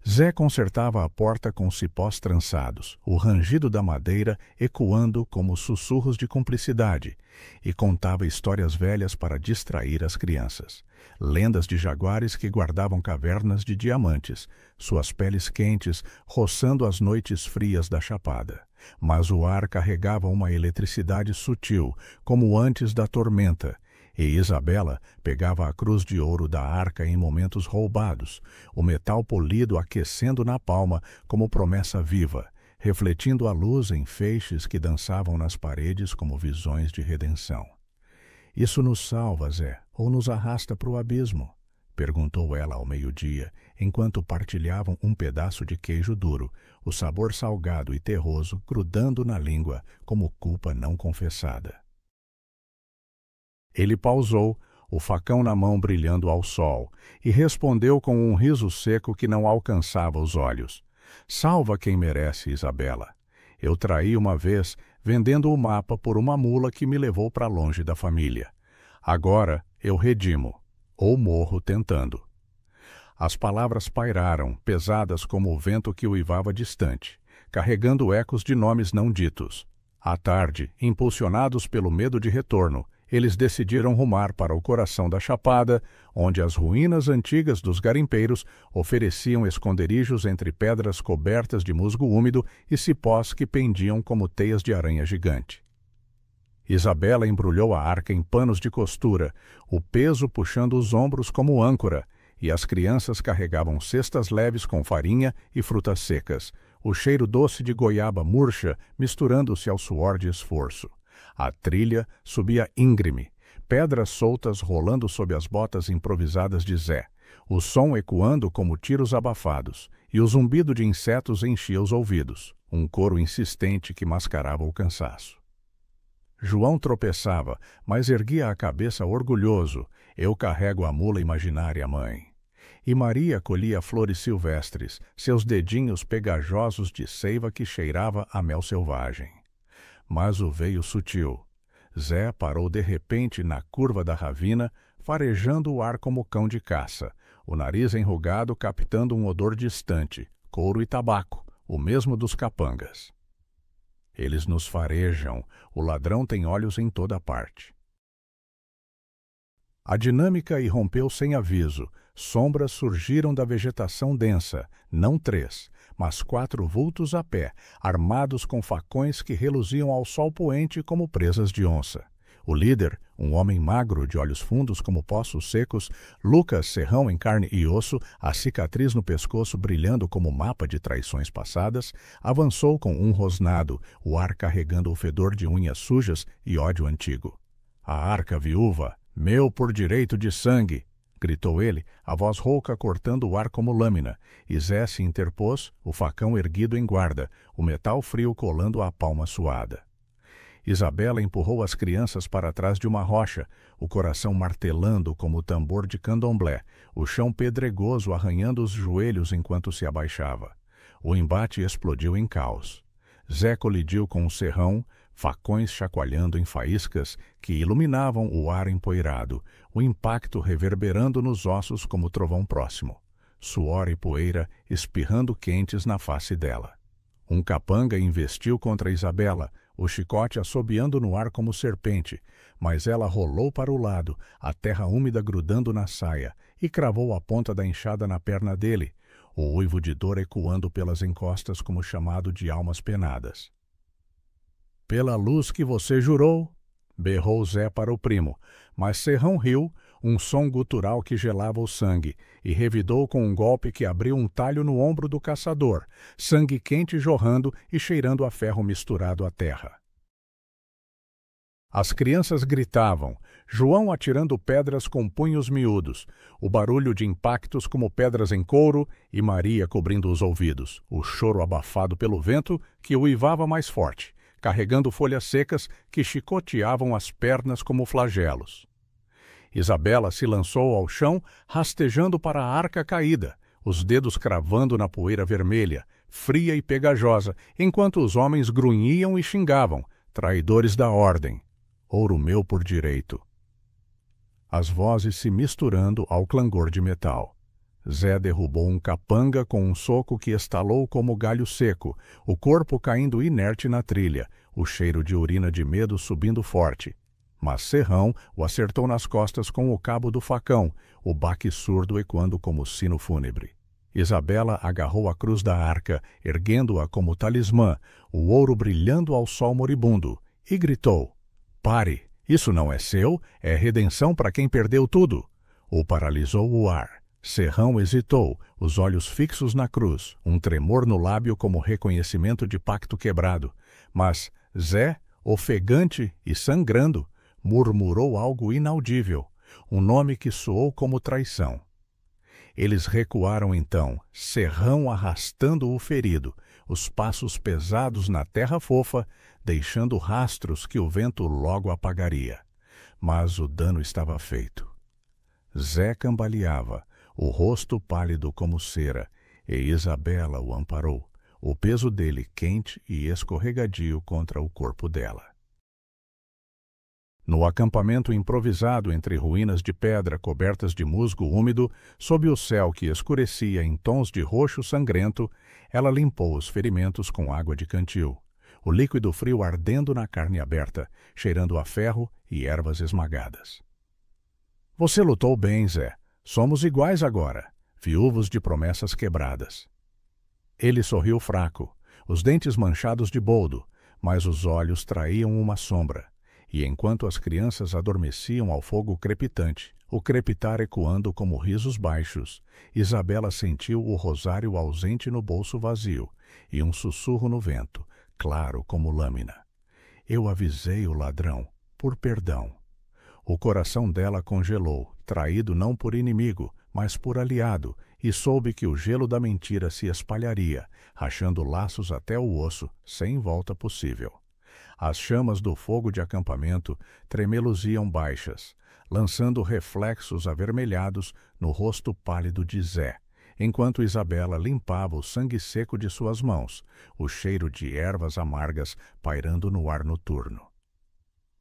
Zé consertava a porta com cipós trançados, o rangido da madeira ecoando como sussurros de cumplicidade, e contava histórias velhas para distrair as crianças. Lendas de jaguares que guardavam cavernas de diamantes, suas peles quentes roçando as noites frias da chapada. Mas o ar carregava uma eletricidade sutil, como antes da tormenta, e Isabela pegava a cruz de ouro da arca em momentos roubados, o metal polido aquecendo na palma como promessa viva, refletindo a luz em feixes que dançavam nas paredes como visões de redenção. Isso nos salva, Zé, ou nos arrasta para o abismo? Perguntou ela ao meio-dia, enquanto partilhavam um pedaço de queijo duro, o sabor salgado e terroso grudando na língua como culpa não confessada. Ele pausou, o facão na mão brilhando ao sol, e respondeu com um riso seco que não alcançava os olhos. Salva quem merece, Isabela. Eu traí uma vez, vendendo o mapa por uma mula que me levou para longe da família. Agora eu redimo, ou morro tentando. As palavras pairaram, pesadas como o vento que uivava distante, carregando ecos de nomes não ditos. À tarde, impulsionados pelo medo de retorno, eles decidiram rumar para o coração da chapada, onde as ruínas antigas dos garimpeiros ofereciam esconderijos entre pedras cobertas de musgo úmido e cipós que pendiam como teias de aranha gigante. Isabela embrulhou a arca em panos de costura, o peso puxando os ombros como âncora, e as crianças carregavam cestas leves com farinha e frutas secas, o cheiro doce de goiaba murcha misturando-se ao suor de esforço. A trilha subia íngreme, pedras soltas rolando sob as botas improvisadas de Zé, o som ecoando como tiros abafados, e o zumbido de insetos enchia os ouvidos, um coro insistente que mascarava o cansaço. João tropeçava, mas erguia a cabeça orgulhoso. Eu carrego a mula imaginária, mãe. E Maria colhia flores silvestres, seus dedinhos pegajosos de seiva que cheirava a mel selvagem. Mas o veio sutil. Zé parou de repente na curva da ravina, farejando o ar como cão de caça, o nariz enrugado captando um odor distante, couro e tabaco, o mesmo dos capangas. Eles nos farejam, o ladrão tem olhos em toda parte. A dinâmica irrompeu sem aviso. Sombras surgiram da vegetação densa, não 3, mas 4 vultos a pé, armados com facões que reluziam ao sol poente como presas de onça. O líder, um homem magro de olhos fundos como poços secos, Lucas, serrão em carne e osso, a cicatriz no pescoço brilhando como mapa de traições passadas, avançou com um rosnado, o ar carregando o fedor de unhas sujas e ódio antigo. A arca viúva, meu por direito de sangue! Gritou ele, a voz rouca cortando o ar como lâmina, e Zé se interpôs, o facão erguido em guarda, o metal frio colando à palma suada. Isabela empurrou as crianças para trás de uma rocha, o coração martelando como o tambor de candomblé, o chão pedregoso arranhando os joelhos enquanto se abaixava. O embate explodiu em caos. Zé colidiu com o serrão, facões chacoalhando em faíscas que iluminavam o ar empoeirado, o impacto reverberando nos ossos como trovão próximo. Suor e poeira espirrando quentes na face dela. Um capanga investiu contra Isabela, o chicote assobiando no ar como serpente, mas ela rolou para o lado, a terra úmida grudando na saia, e cravou a ponta da enxada na perna dele, o uivo de dor ecoando pelas encostas como chamado de almas penadas. Pela luz que você jurou, berrou Zé para o primo, mas Serrão riu, um som gutural que gelava o sangue, e revidou com um golpe que abriu um talho no ombro do caçador, sangue quente jorrando e cheirando a ferro misturado à terra. As crianças gritavam, João atirando pedras com punhos miúdos, o barulho de impactos como pedras em couro e Maria cobrindo os ouvidos, o choro abafado pelo vento que uivava mais forte, carregando folhas secas que chicoteavam as pernas como flagelos. Isabela se lançou ao chão, rastejando para a arca caída, os dedos cravando na poeira vermelha, fria e pegajosa, enquanto os homens grunhiam e xingavam, traidores da ordem. Ouro meu por direito. As vozes se misturando ao clangor de metal. Zé derrubou um capanga com um soco que estalou como galho seco, o corpo caindo inerte na trilha, o cheiro de urina de medo subindo forte. Mas Serrão o acertou nas costas com o cabo do facão, o baque surdo ecoando como sino fúnebre. Isabela agarrou a cruz da arca, erguendo-a como talismã, o ouro brilhando ao sol moribundo, e gritou: "Pare! Isso não é seu, é redenção para quem perdeu tudo!" O paralisou o ar. Serrão hesitou, os olhos fixos na cruz, um tremor no lábio como reconhecimento de pacto quebrado. Mas Zé, ofegante e sangrando, murmurou algo inaudível, um nome que soou como traição. Eles recuaram então, Serrão arrastando o ferido, os passos pesados na terra fofa, deixando rastros que o vento logo apagaria. Mas o dano estava feito. Zé cambaleava, o rosto pálido como cera, e Isabela o amparou, o peso dele quente e escorregadio contra o corpo dela. No acampamento improvisado entre ruínas de pedra cobertas de musgo úmido, sob o céu que escurecia em tons de roxo sangrento, ela limpou os ferimentos com água de cantil, o líquido frio ardendo na carne aberta, cheirando a ferro e ervas esmagadas. Você lutou bem, Zé. Somos iguais agora, viúvos de promessas quebradas. Ele sorriu fraco, os dentes manchados de boldo, mas os olhos traíam uma sombra. E enquanto as crianças adormeciam ao fogo crepitante, o crepitar ecoando como risos baixos, Isabela sentiu o rosário ausente no bolso vazio e um sussurro no vento, claro como lâmina. Eu avisei o ladrão, por perdão. O coração dela congelou, traído não por inimigo, mas por aliado, e soube que o gelo da mentira se espalharia, rachando laços até o osso, sem volta possível. As chamas do fogo de acampamento tremeluziam baixas, lançando reflexos avermelhados no rosto pálido de Zé, enquanto Isabela limpava o sangue seco de suas mãos, o cheiro de ervas amargas pairando no ar noturno.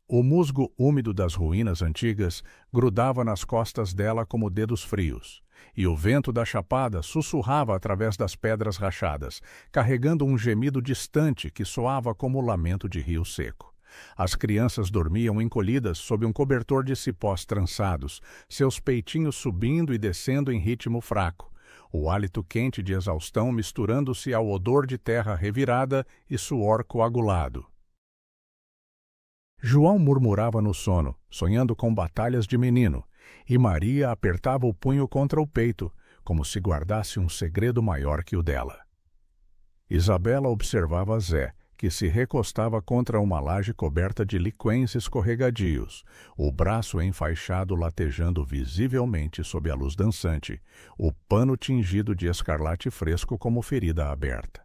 O musgo úmido das ruínas antigas grudava nas costas dela como dedos frios, e o vento da chapada sussurrava através das pedras rachadas, carregando um gemido distante que soava como o lamento de rio seco. As crianças dormiam encolhidas sob um cobertor de cipós trançados, seus peitinhos subindo e descendo em ritmo fraco, o hálito quente de exaustão misturando-se ao odor de terra revirada e suor coagulado. João murmurava no sono, sonhando com batalhas de menino, e Maria apertava o punho contra o peito, como se guardasse um segredo maior que o dela. Isabela observava Zé, que se recostava contra uma laje coberta de liquens escorregadios, o braço enfaixado latejando visivelmente sob a luz dançante, o pano tingido de escarlate fresco como ferida aberta.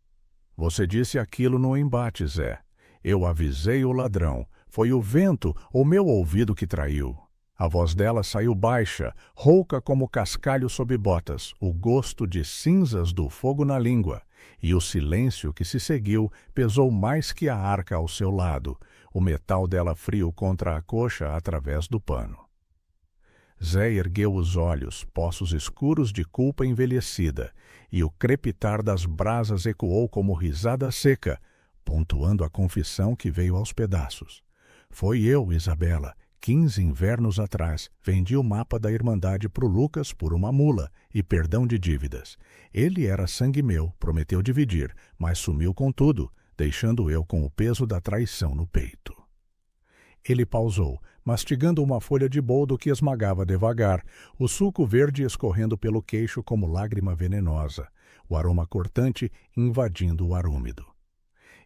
— Você disse aquilo no embate, Zé. Eu avisei o ladrão. Foi o vento ou meu ouvido que traiu. A voz dela saiu baixa, rouca como cascalho sob botas, o gosto de cinzas do fogo na língua, e o silêncio que se seguiu pesou mais que a arca ao seu lado, o metal dela frio contra a coxa através do pano. Zé ergueu os olhos, poços escuros de culpa envelhecida, e o crepitar das brasas ecoou como risada seca, pontuando a confissão que veio aos pedaços. Foi eu, Isabela. 15 invernos atrás, vendi o mapa da Irmandade pro Lucas por uma mula e perdão de dívidas. Ele era sangue meu, prometeu dividir, mas sumiu com tudo, deixando eu com o peso da traição no peito. Ele pausou, mastigando uma folha de boldo que esmagava devagar, o suco verde escorrendo pelo queixo como lágrima venenosa, o aroma cortante invadindo o ar úmido.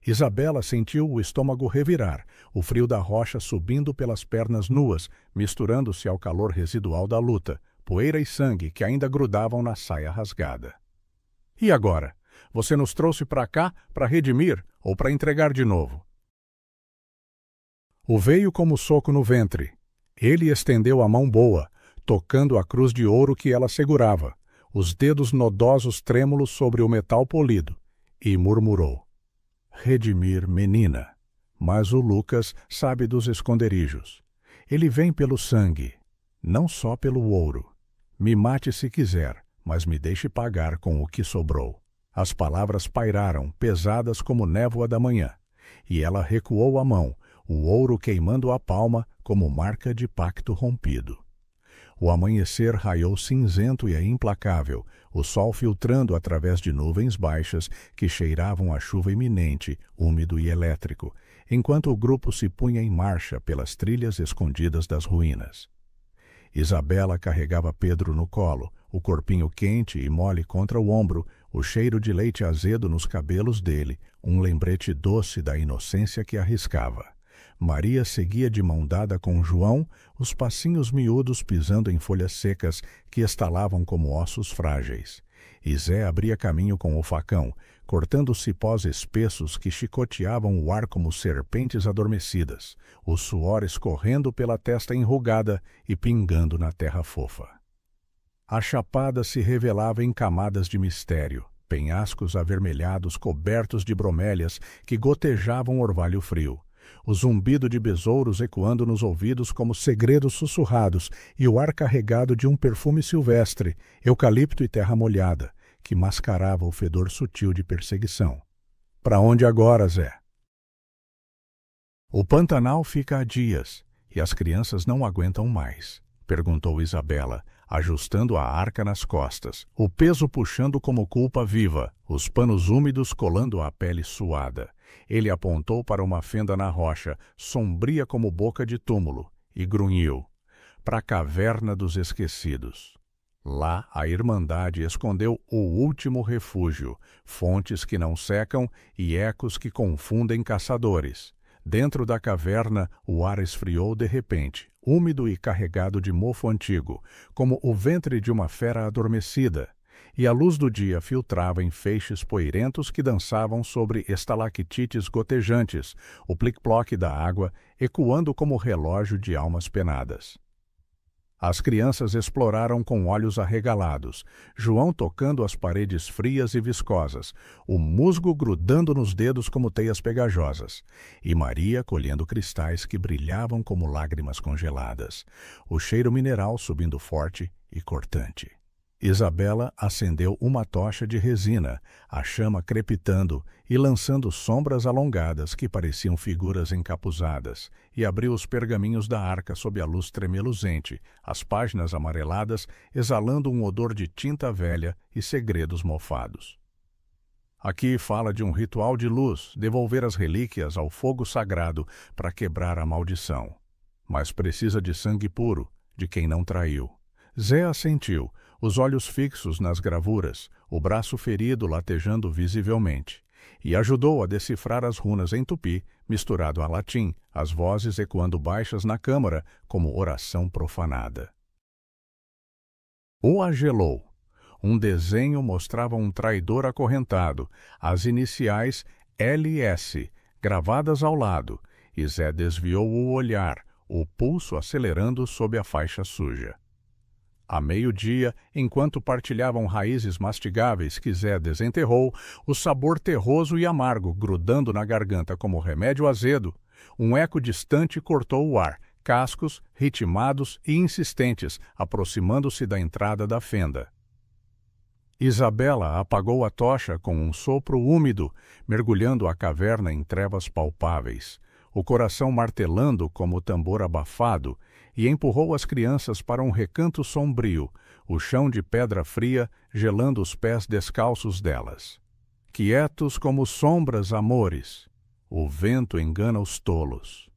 Isabela sentiu o estômago revirar, o frio da rocha subindo pelas pernas nuas, misturando-se ao calor residual da luta, poeira e sangue que ainda grudavam na saia rasgada. — E agora? Você nos trouxe para cá para redimir ou para entregar de novo? O veio como soco no ventre. Ele estendeu a mão boa, tocando a cruz de ouro que ela segurava, os dedos nodosos trêmulos sobre o metal polido, e murmurou: redimir, menina. Mas o Lucas sabe dos esconderijos. Ele vem pelo sangue, não só pelo ouro. Me mate se quiser, mas me deixe pagar com o que sobrou. As palavras pairaram, pesadas como névoa da manhã, e ela recuou a mão, o ouro queimando a palma como marca de pacto rompido. O amanhecer raiou cinzento e implacável, o sol filtrando através de nuvens baixas que cheiravam a chuva iminente, úmido e elétrico, enquanto o grupo se punha em marcha pelas trilhas escondidas das ruínas. Isabela carregava Pedro no colo, o corpinho quente e mole contra o ombro, o cheiro de leite azedo nos cabelos dele, um lembrete doce da inocência que arriscava. Maria seguia de mão dada com João, os passinhos miúdos pisando em folhas secas que estalavam como ossos frágeis. E Zé abria caminho com o facão, cortando cipós espessos que chicoteavam o ar como serpentes adormecidas, o suor escorrendo pela testa enrugada e pingando na terra fofa. A chapada se revelava em camadas de mistério, penhascos avermelhados cobertos de bromélias que gotejavam orvalho frio. O zumbido de besouros ecoando nos ouvidos como segredos sussurrados e o ar carregado de um perfume silvestre, eucalipto e terra molhada, que mascarava o fedor sutil de perseguição. — Para onde agora, Zé? — O Pantanal fica há dias, e as crianças não aguentam mais — perguntou Isabela, ajustando a arca nas costas, o peso puxando como culpa viva, os panos úmidos colando a pele suada. Ele apontou para uma fenda na rocha, sombria como boca de túmulo, e grunhiu: para a caverna dos esquecidos. Lá a Irmandade escondeu o último refúgio, fontes que não secam e ecos que confundem caçadores. Dentro da caverna, o ar esfriou de repente, úmido e carregado de mofo antigo, como o ventre de uma fera adormecida, e a luz do dia filtrava em feixes poeirentos que dançavam sobre estalactites gotejantes, o plic-ploc da água ecoando como relógio de almas penadas. As crianças exploraram com olhos arregalados, João tocando as paredes frias e viscosas, o musgo grudando nos dedos como teias pegajosas, e Maria colhendo cristais que brilhavam como lágrimas congeladas, o cheiro mineral subindo forte e cortante. — Isabela acendeu uma tocha de resina, a chama crepitando e lançando sombras alongadas que pareciam figuras encapuzadas, e abriu os pergaminhos da arca sob a luz tremeluzente, as páginas amareladas exalando um odor de tinta velha e segredos mofados. Aqui fala de um ritual de luz, devolver as relíquias ao fogo sagrado para quebrar a maldição. Mas precisa de sangue puro, de quem não traiu. Zé assentiu, os olhos fixos nas gravuras, o braço ferido latejando visivelmente, e ajudou a decifrar as runas em tupi, misturado a latim, as vozes ecoando baixas na câmara como oração profanada. O agelou. Um desenho mostrava um traidor acorrentado, as iniciais LS, gravadas ao lado, e Zé desviou o olhar, o pulso acelerando sob a faixa suja. A meio-dia, enquanto partilhavam raízes mastigáveis que Zé desenterrou, o sabor terroso e amargo grudando na garganta como remédio azedo, um eco distante cortou o ar, cascos, ritmados e insistentes, aproximando-se da entrada da fenda. Isabela apagou a tocha com um sopro úmido, mergulhando a caverna em trevas palpáveis, o coração martelando como tambor abafado, e empurrou as crianças para um recanto sombrio, o chão de pedra fria gelando os pés descalços delas. Quietos como sombras, amores, o vento engana os tolos.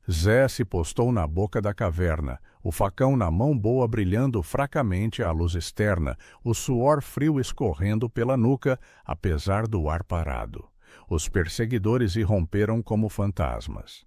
Zé se postou na boca da caverna, o facão na mão boa brilhando fracamente à luz externa, o suor frio escorrendo pela nuca, apesar do ar parado. Os perseguidores irromperam como fantasmas.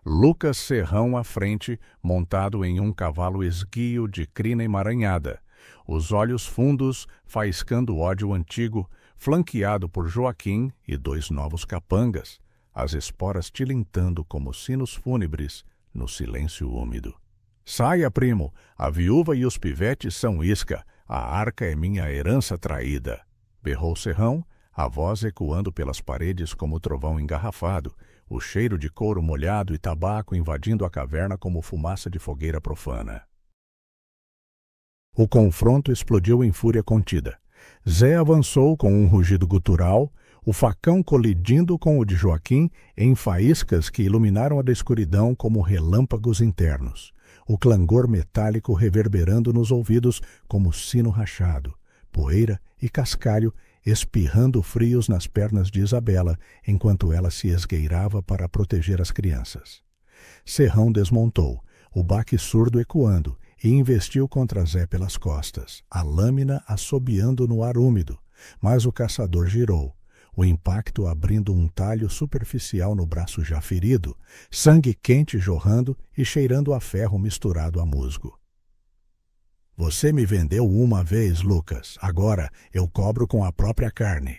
Lucas Serrão à frente, montado em um cavalo esguio de crina emaranhada, os olhos fundos faiscando ódio antigo, flanqueado por Joaquim e 2 novos capangas, as esporas tilintando como sinos fúnebres no silêncio úmido. Saia, primo, a viúva e os pivetes são isca, a arca é minha herança traída, berrou Serrão, a voz ecoando pelas paredes como trovão engarrafado, o cheiro de couro molhado e tabaco invadindo a caverna como fumaça de fogueira profana. O confronto explodiu em fúria contida. Zé avançou com um rugido gutural, o facão colidindo com o de Joaquim em faíscas que iluminaram a escuridão como relâmpagos internos, o clangor metálico reverberando nos ouvidos como sino rachado, poeira e cascalho espirrando frios nas pernas de Isabela, enquanto ela se esgueirava para proteger as crianças. Serrão desmontou, o baque surdo ecoando, e investiu contra Zé pelas costas, a lâmina assobiando no ar úmido, mas o caçador girou, o impacto abrindo um talho superficial no braço já ferido, sangue quente jorrando e cheirando a ferro misturado a musgo. Você me vendeu uma vez, Lucas. Agora eu cobro com a própria carne.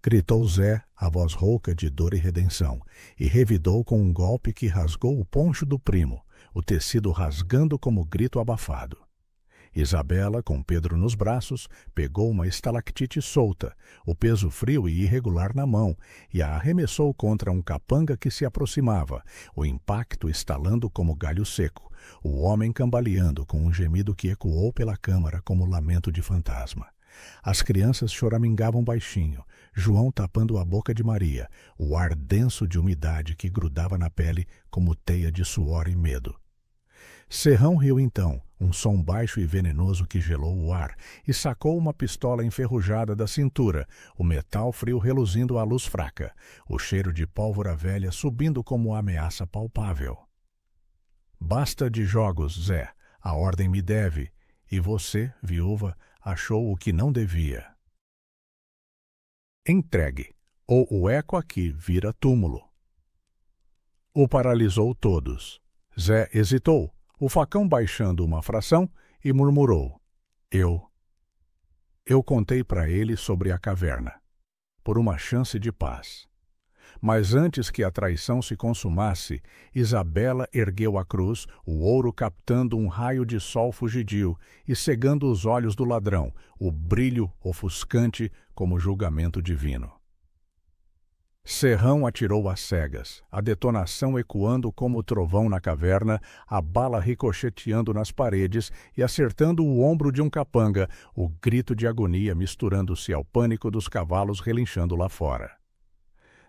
Gritou Zé, a voz rouca de dor e redenção, e revidou com um golpe que rasgou o poncho do primo, o tecido rasgando como grito abafado. Isabela, com Pedro nos braços, pegou uma estalactite solta, o peso frio e irregular na mão, e a arremessou contra um capanga que se aproximava, o impacto estalando como galho seco, o homem cambaleando com um gemido que ecoou pela câmara como lamento de fantasma. As crianças choramingavam baixinho, João tapando a boca de Maria, o ar denso de umidade que grudava na pele como teia de suor e medo. Serrão riu então, um som baixo e venenoso que gelou o ar, e sacou uma pistola enferrujada da cintura, o metal frio reluzindo à luz fraca, o cheiro de pólvora velha subindo como ameaça palpável. Basta de jogos, Zé, a ordem me deve, e você, viúva, achou o que não devia. Entregue, ou o eco aqui vira túmulo. O paralisou todos. Zé hesitou, o facão baixando uma fração, e murmurou: Eu contei para ele sobre a caverna, por uma chance de paz. Mas antes que a traição se consumasse, Isabela ergueu a cruz, o ouro captando um raio de sol fugidio e cegando os olhos do ladrão, o brilho ofuscante como julgamento divino. Serrão atirou às cegas, a detonação ecoando como o trovão na caverna, a bala ricocheteando nas paredes e acertando o ombro de um capanga, o grito de agonia misturando-se ao pânico dos cavalos relinchando lá fora.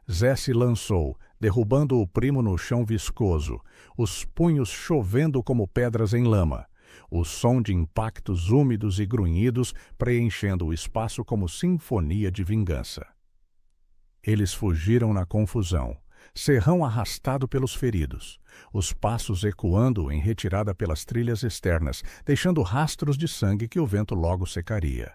Zé se lançou, derrubando o primo no chão viscoso, os punhos chovendo como pedras em lama, o som de impactos úmidos e grunhidos preenchendo o espaço como sinfonia de vingança. Eles fugiram na confusão, Serrão arrastado pelos feridos, os passos ecoando em retirada pelas trilhas externas, deixando rastros de sangue que o vento logo secaria.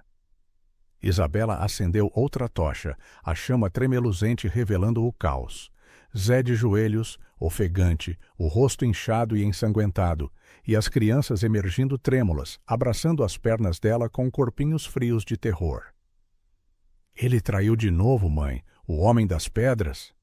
Isabela acendeu outra tocha, a chama tremeluzente revelando o caos. Zé de joelhos, ofegante, o rosto inchado e ensanguentado, e as crianças emergindo trêmulas, abraçando as pernas dela com corpinhos frios de terror. Ele traiu de novo, mãe, o homem das pedras?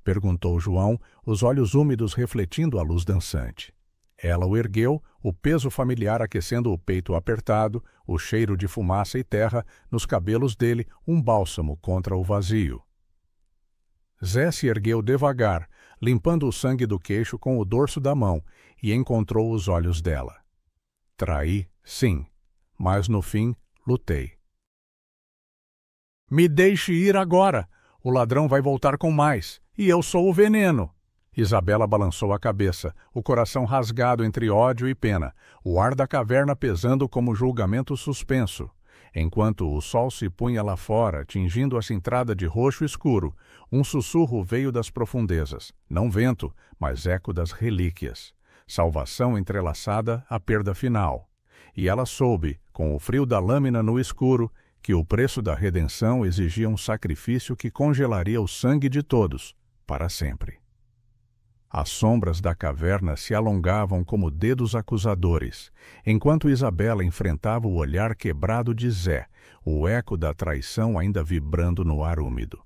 Perguntou João, os olhos úmidos refletindo a luz dançante. Ela o ergueu, o peso familiar aquecendo o peito apertado, o cheiro de fumaça e terra, nos cabelos dele um bálsamo contra o vazio. Zé se ergueu devagar, limpando o sangue do queixo com o dorso da mão, e encontrou os olhos dela. Traí, sim, mas no fim lutei. Me deixe ir agora! O ladrão vai voltar com mais, e eu sou o veneno! Isabela balançou a cabeça, o coração rasgado entre ódio e pena, o ar da caverna pesando como julgamento suspenso. Enquanto o sol se punha lá fora, tingindo a cintrada de roxo escuro, um sussurro veio das profundezas, não vento, mas eco das relíquias. Salvação entrelaçada à perda final. E ela soube, com o frio da lâmina no escuro, que o preço da redenção exigia um sacrifício que congelaria o sangue de todos, para sempre. As sombras da caverna se alongavam como dedos acusadores, enquanto Isabela enfrentava o olhar quebrado de Zé, o eco da traição ainda vibrando no ar úmido.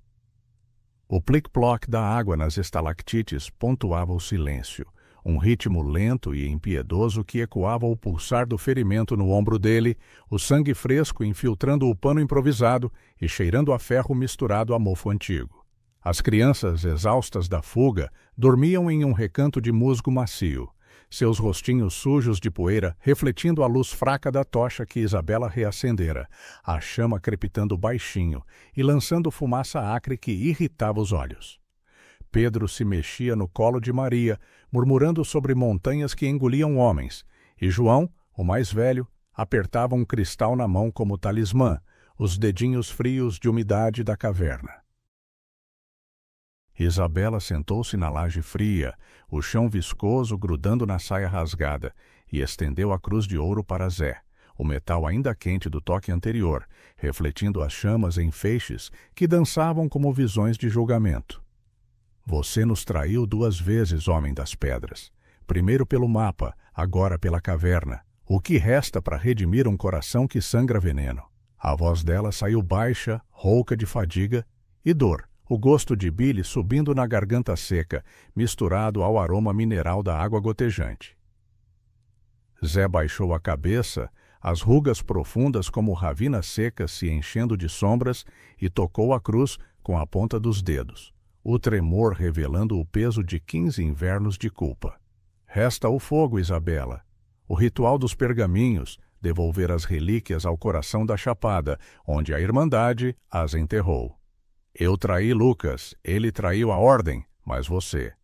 O plic-ploc da água nas estalactites pontuava o silêncio, um ritmo lento e impiedoso que ecoava o pulsar do ferimento no ombro dele, o sangue fresco infiltrando o pano improvisado e cheirando a ferro misturado a mofo antigo. As crianças, exaustas da fuga, dormiam em um recanto de musgo macio, seus rostinhos sujos de poeira refletindo a luz fraca da tocha que Isabela reacendera, a chama crepitando baixinho e lançando fumaça acre que irritava os olhos. Pedro se mexia no colo de Maria, murmurando sobre montanhas que engoliam homens, e João, o mais velho, apertava um cristal na mão como talismã, os dedinhos frios de umidade da caverna. Isabela sentou-se na laje fria, o chão viscoso grudando na saia rasgada, e estendeu a cruz de ouro para Zé, o metal ainda quente do toque anterior, refletindo as chamas em feixes que dançavam como visões de julgamento. Você nos traiu 2 vezes, homem das pedras. Primeiro pelo mapa, agora pela caverna. O que resta para redimir um coração que sangra veneno? A voz dela saiu baixa, rouca de fadiga e dor, o gosto de bile subindo na garganta seca, misturado ao aroma mineral da água gotejante. Zé baixou a cabeça, as rugas profundas como ravinas secas se enchendo de sombras, e tocou a cruz com a ponta dos dedos, o tremor revelando o peso de 15 invernos de culpa. Resta o fogo, Isabela. O ritual dos pergaminhos, devolver as relíquias ao coração da chapada, onde a Irmandade as enterrou. Eu traí Lucas, ele traiu a ordem, mas você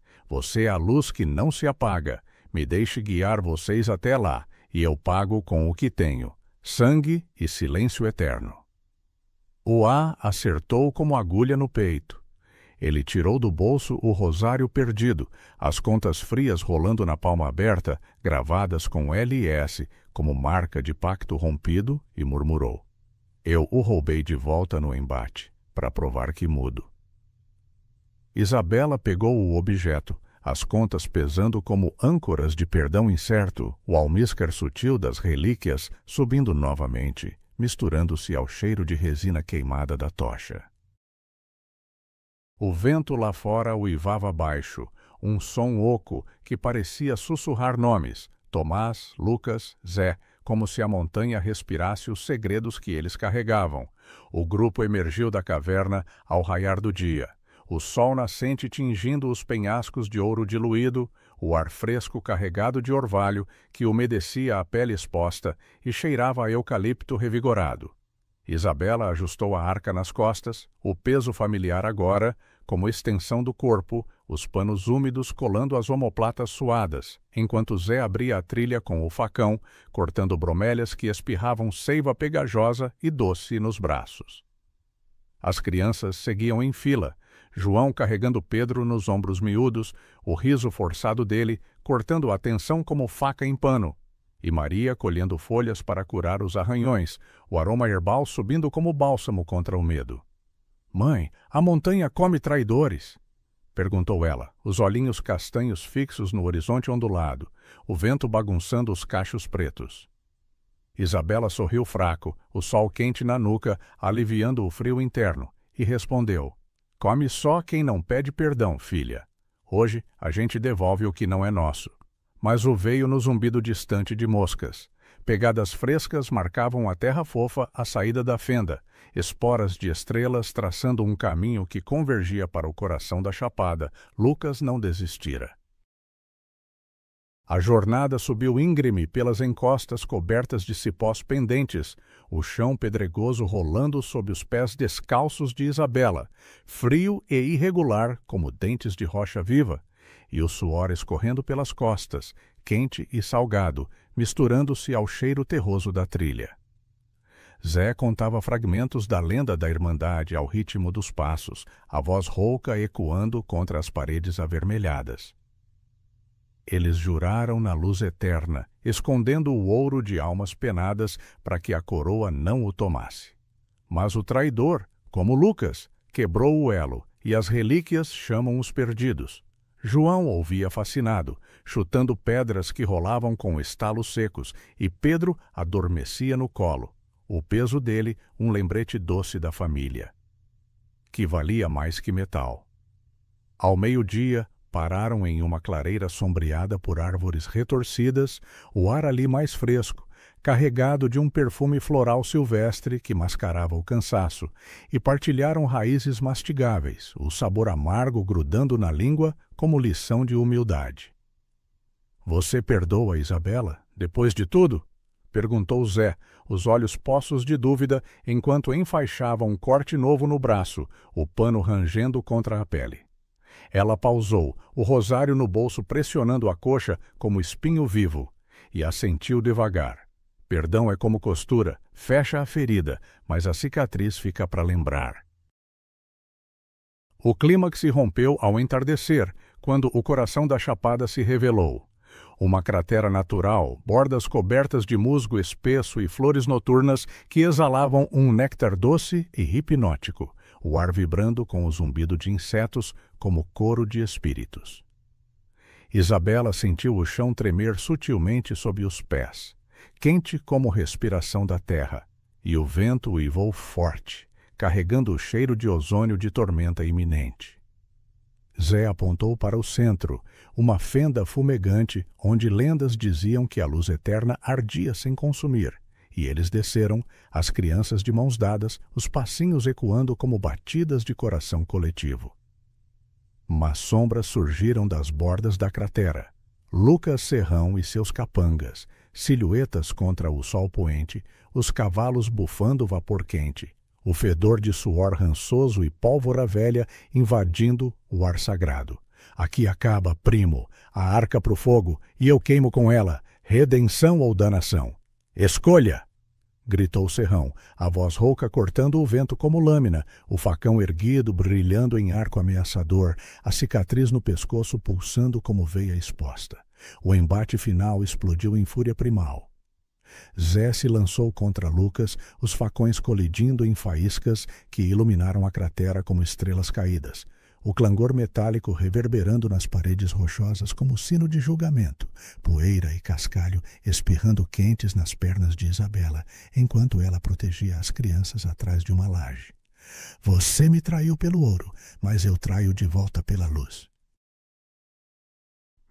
é a luz que não se apaga. Me deixe guiar vocês até lá, e eu pago com o que tenho, sangue e silêncio eterno. O A acertou como agulha no peito. Ele tirou do bolso o rosário perdido, as contas frias rolando na palma aberta, gravadas com LS como marca de pacto rompido, e murmurou: Eu o roubei de volta no embate, para provar que mudo. Isabela pegou o objeto, as contas pesando como âncoras de perdão incerto, o almíscar sutil das relíquias subindo novamente, misturando-se ao cheiro de resina queimada da tocha. O vento lá fora uivava baixo, um som oco que parecia sussurrar nomes, Tomás, Lucas, Zé, como se a montanha respirasse os segredos que eles carregavam. O grupo emergiu da caverna ao raiar do dia. o sol nascente tingindo os penhascos de ouro diluído, o ar fresco carregado de orvalho que umedecia a pele exposta e cheirava a eucalipto revigorado. Isabela ajustou a arca nas costas, o peso familiar agora, como extensão do corpo, os panos úmidos colando as omoplatas suadas, enquanto Zé abria a trilha com o facão, cortando bromélias que espirravam seiva pegajosa e doce nos braços. As crianças seguiam em fila, João carregando Pedro nos ombros miúdos, o riso forçado dele cortando a tensão como faca em pano, e Maria colhendo folhas para curar os arranhões, o aroma herbal subindo como bálsamo contra o medo. "Mãe, a montanha come traidores", perguntou ela, os olhinhos castanhos fixos no horizonte ondulado, o vento bagunçando os cachos pretos. Isabela sorriu fraco, o sol quente na nuca, aliviando o frio interno, e respondeu: "Come só quem não pede perdão, filha. Hoje a gente devolve o que não é nosso." Mas o veio no zumbido distante de moscas. Pegadas frescas marcavam a terra fofa à saída da fenda, esporas de estrelas traçando um caminho que convergia para o coração da chapada. Lucas não desistira. A jornada subiu íngreme pelas encostas cobertas de cipós pendentes, o chão pedregoso rolando sob os pés descalços de Isabela, frio e irregular como dentes de rocha viva, e o suor escorrendo pelas costas, quente e salgado, misturando-se ao cheiro terroso da trilha. Zé contava fragmentos da lenda da Irmandade ao ritmo dos passos, a voz rouca ecoando contra as paredes avermelhadas. Eles juraram na luz eterna, escondendo o ouro de almas penadas para que a coroa não o tomasse. Mas o traidor, como Lucas, quebrou o elo, e as relíquias chamam os perdidos. João ouvia fascinado, chutando pedras que rolavam com estalos secos, e Pedro adormecia no colo, o peso dele um lembrete doce da família, que valia mais que metal. Ao meio-dia, pararam em uma clareira sombreada por árvores retorcidas, o ar ali mais fresco, carregado de um perfume floral silvestre que mascarava o cansaço, e partilharam raízes mastigáveis, o sabor amargo grudando na língua como lição de humildade. "Você perdoa, Isabela, depois de tudo?" perguntou Zé, os olhos poços de dúvida, enquanto enfaixava um corte novo no braço, o pano rangendo contra a pele. Ela pausou, o rosário no bolso pressionando a coxa como espinho vivo, e assentiu devagar. Perdão é como costura, fecha a ferida, mas a cicatriz fica para lembrar. O clímax se rompeu ao entardecer, quando o coração da chapada se revelou. Uma cratera natural, bordas cobertas de musgo espesso e flores noturnas que exalavam um néctar doce e hipnótico, o ar vibrando com o zumbido de insetos como coro de espíritos. Isabela sentiu o chão tremer sutilmente sob os pés, quente como respiração da terra, e o vento uivou forte, carregando o cheiro de ozônio de tormenta iminente. Zé apontou para o centro, uma fenda fumegante onde lendas diziam que a luz eterna ardia sem consumir, e eles desceram, as crianças de mãos dadas, os passinhos ecoando como batidas de coração coletivo. Mas sombras surgiram das bordas da cratera. Lucas Serrão e seus capangas, silhuetas contra o sol poente, os cavalos bufando vapor quente, o fedor de suor rançoso e pólvora velha invadindo o ar sagrado. "Aqui acaba, primo, a arca pro fogo, e eu queimo com ela, redenção ou danação. Escolha!" gritou Serrão, a voz rouca cortando o vento como lâmina, o facão erguido brilhando em arco ameaçador, a cicatriz no pescoço pulsando como veia exposta. O embate final explodiu em fúria primal. Zé se lançou contra Lucas, os facões colidindo em faíscas que iluminaram a cratera como estrelas caídas, o clangor metálico reverberando nas paredes rochosas como sino de julgamento, poeira e cascalho espirrando quentes nas pernas de Isabela, enquanto ela protegia as crianças atrás de uma laje. "Você me traiu pelo ouro, mas eu traio de volta pela luz."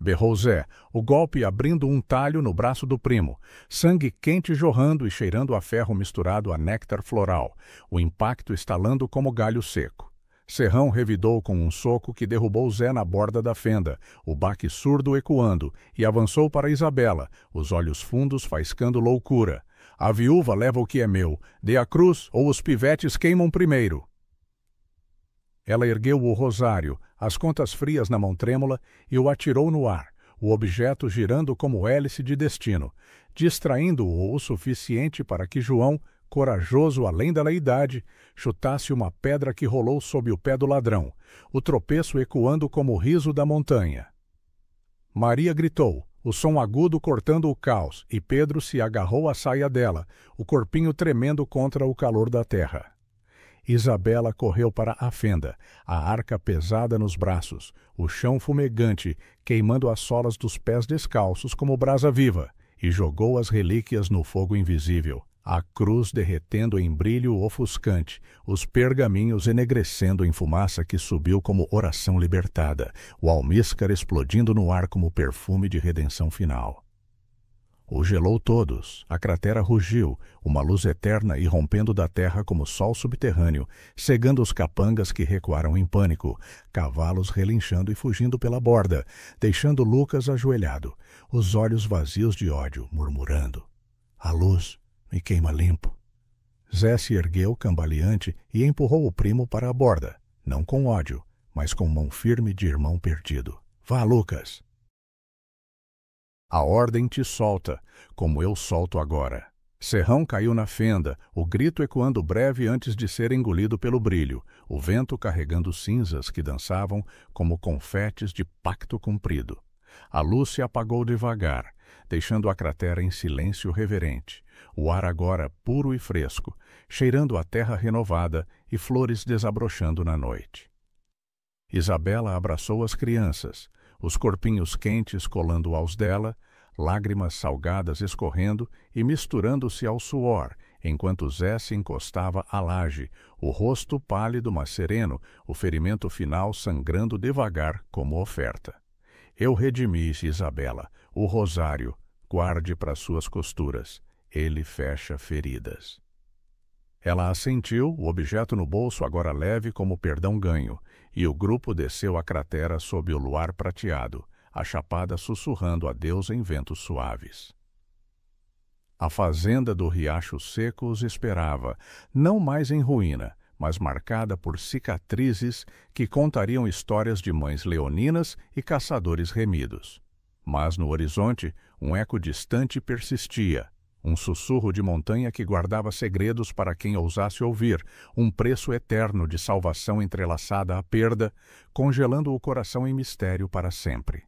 Berrou Zé, o golpe abrindo um talho no braço do primo, sangue quente jorrando e cheirando a ferro misturado a néctar floral, o impacto estalando como galho seco. Serrão revidou com um soco que derrubou Zé na borda da fenda, o baque surdo ecoando, e avançou para Isabela, os olhos fundos faiscando loucura. A viúva leva o que é meu, dê a cruz ou os pivetes queimam primeiro. Ela ergueu o rosário, as contas frias na mão trêmula, e o atirou no ar, o objeto girando como hélice de destino, distraindo-o o suficiente para que João, corajoso além da idade, chutasse uma pedra que rolou sob o pé do ladrão, o tropeço ecoando como o riso da montanha. Maria gritou, o som agudo cortando o caos, e Pedro se agarrou à saia dela, o corpinho tremendo contra o calor da terra. Isabela correu para a fenda, a arca pesada nos braços, o chão fumegante, queimando as solas dos pés descalços como brasa viva, e jogou as relíquias no fogo invisível, a cruz derretendo em brilho ofuscante, os pergaminhos enegrecendo em fumaça que subiu como oração libertada, o almíscar explodindo no ar como perfume de redenção final. O gelou todos, a cratera rugiu, uma luz eterna irrompendo da terra como sol subterrâneo, cegando os capangas que recuaram em pânico, cavalos relinchando e fugindo pela borda, deixando Lucas ajoelhado, os olhos vazios de ódio, murmurando: "A luz me queima limpo." Zé se ergueu cambaleante e empurrou o primo para a borda, não com ódio, mas com mão firme de irmão perdido. "Vá, Lucas! A ordem te solta, como eu solto agora." Serrão caiu na fenda, o grito ecoando breve antes de ser engolido pelo brilho, o vento carregando cinzas que dançavam como confetes de pacto cumprido. A luz se apagou devagar, deixando a cratera em silêncio reverente, o ar agora puro e fresco, cheirando a terra renovada e flores desabrochando na noite. Isabela abraçou as crianças, os corpinhos quentes colando aos dela, lágrimas salgadas escorrendo e misturando-se ao suor, enquanto Zé se encostava à laje, o rosto pálido mas sereno, o ferimento final sangrando devagar como oferta. "Eu redimi, Isabela, o rosário, guarde para suas costuras, ele fecha feridas." Ela assentiu, o objeto no bolso agora leve como perdão ganho, e o grupo desceu a cratera sob o luar prateado, a chapada sussurrando adeus em ventos suaves. A fazenda do Riacho Seco os esperava, não mais em ruína, mas marcada por cicatrizes que contariam histórias de mães leoninas e caçadores remidos. Mas no horizonte, um eco distante persistia, um sussurro de montanha que guardava segredos para quem ousasse ouvir, um preço eterno de salvação entrelaçada à perda, congelando o coração em mistério para sempre.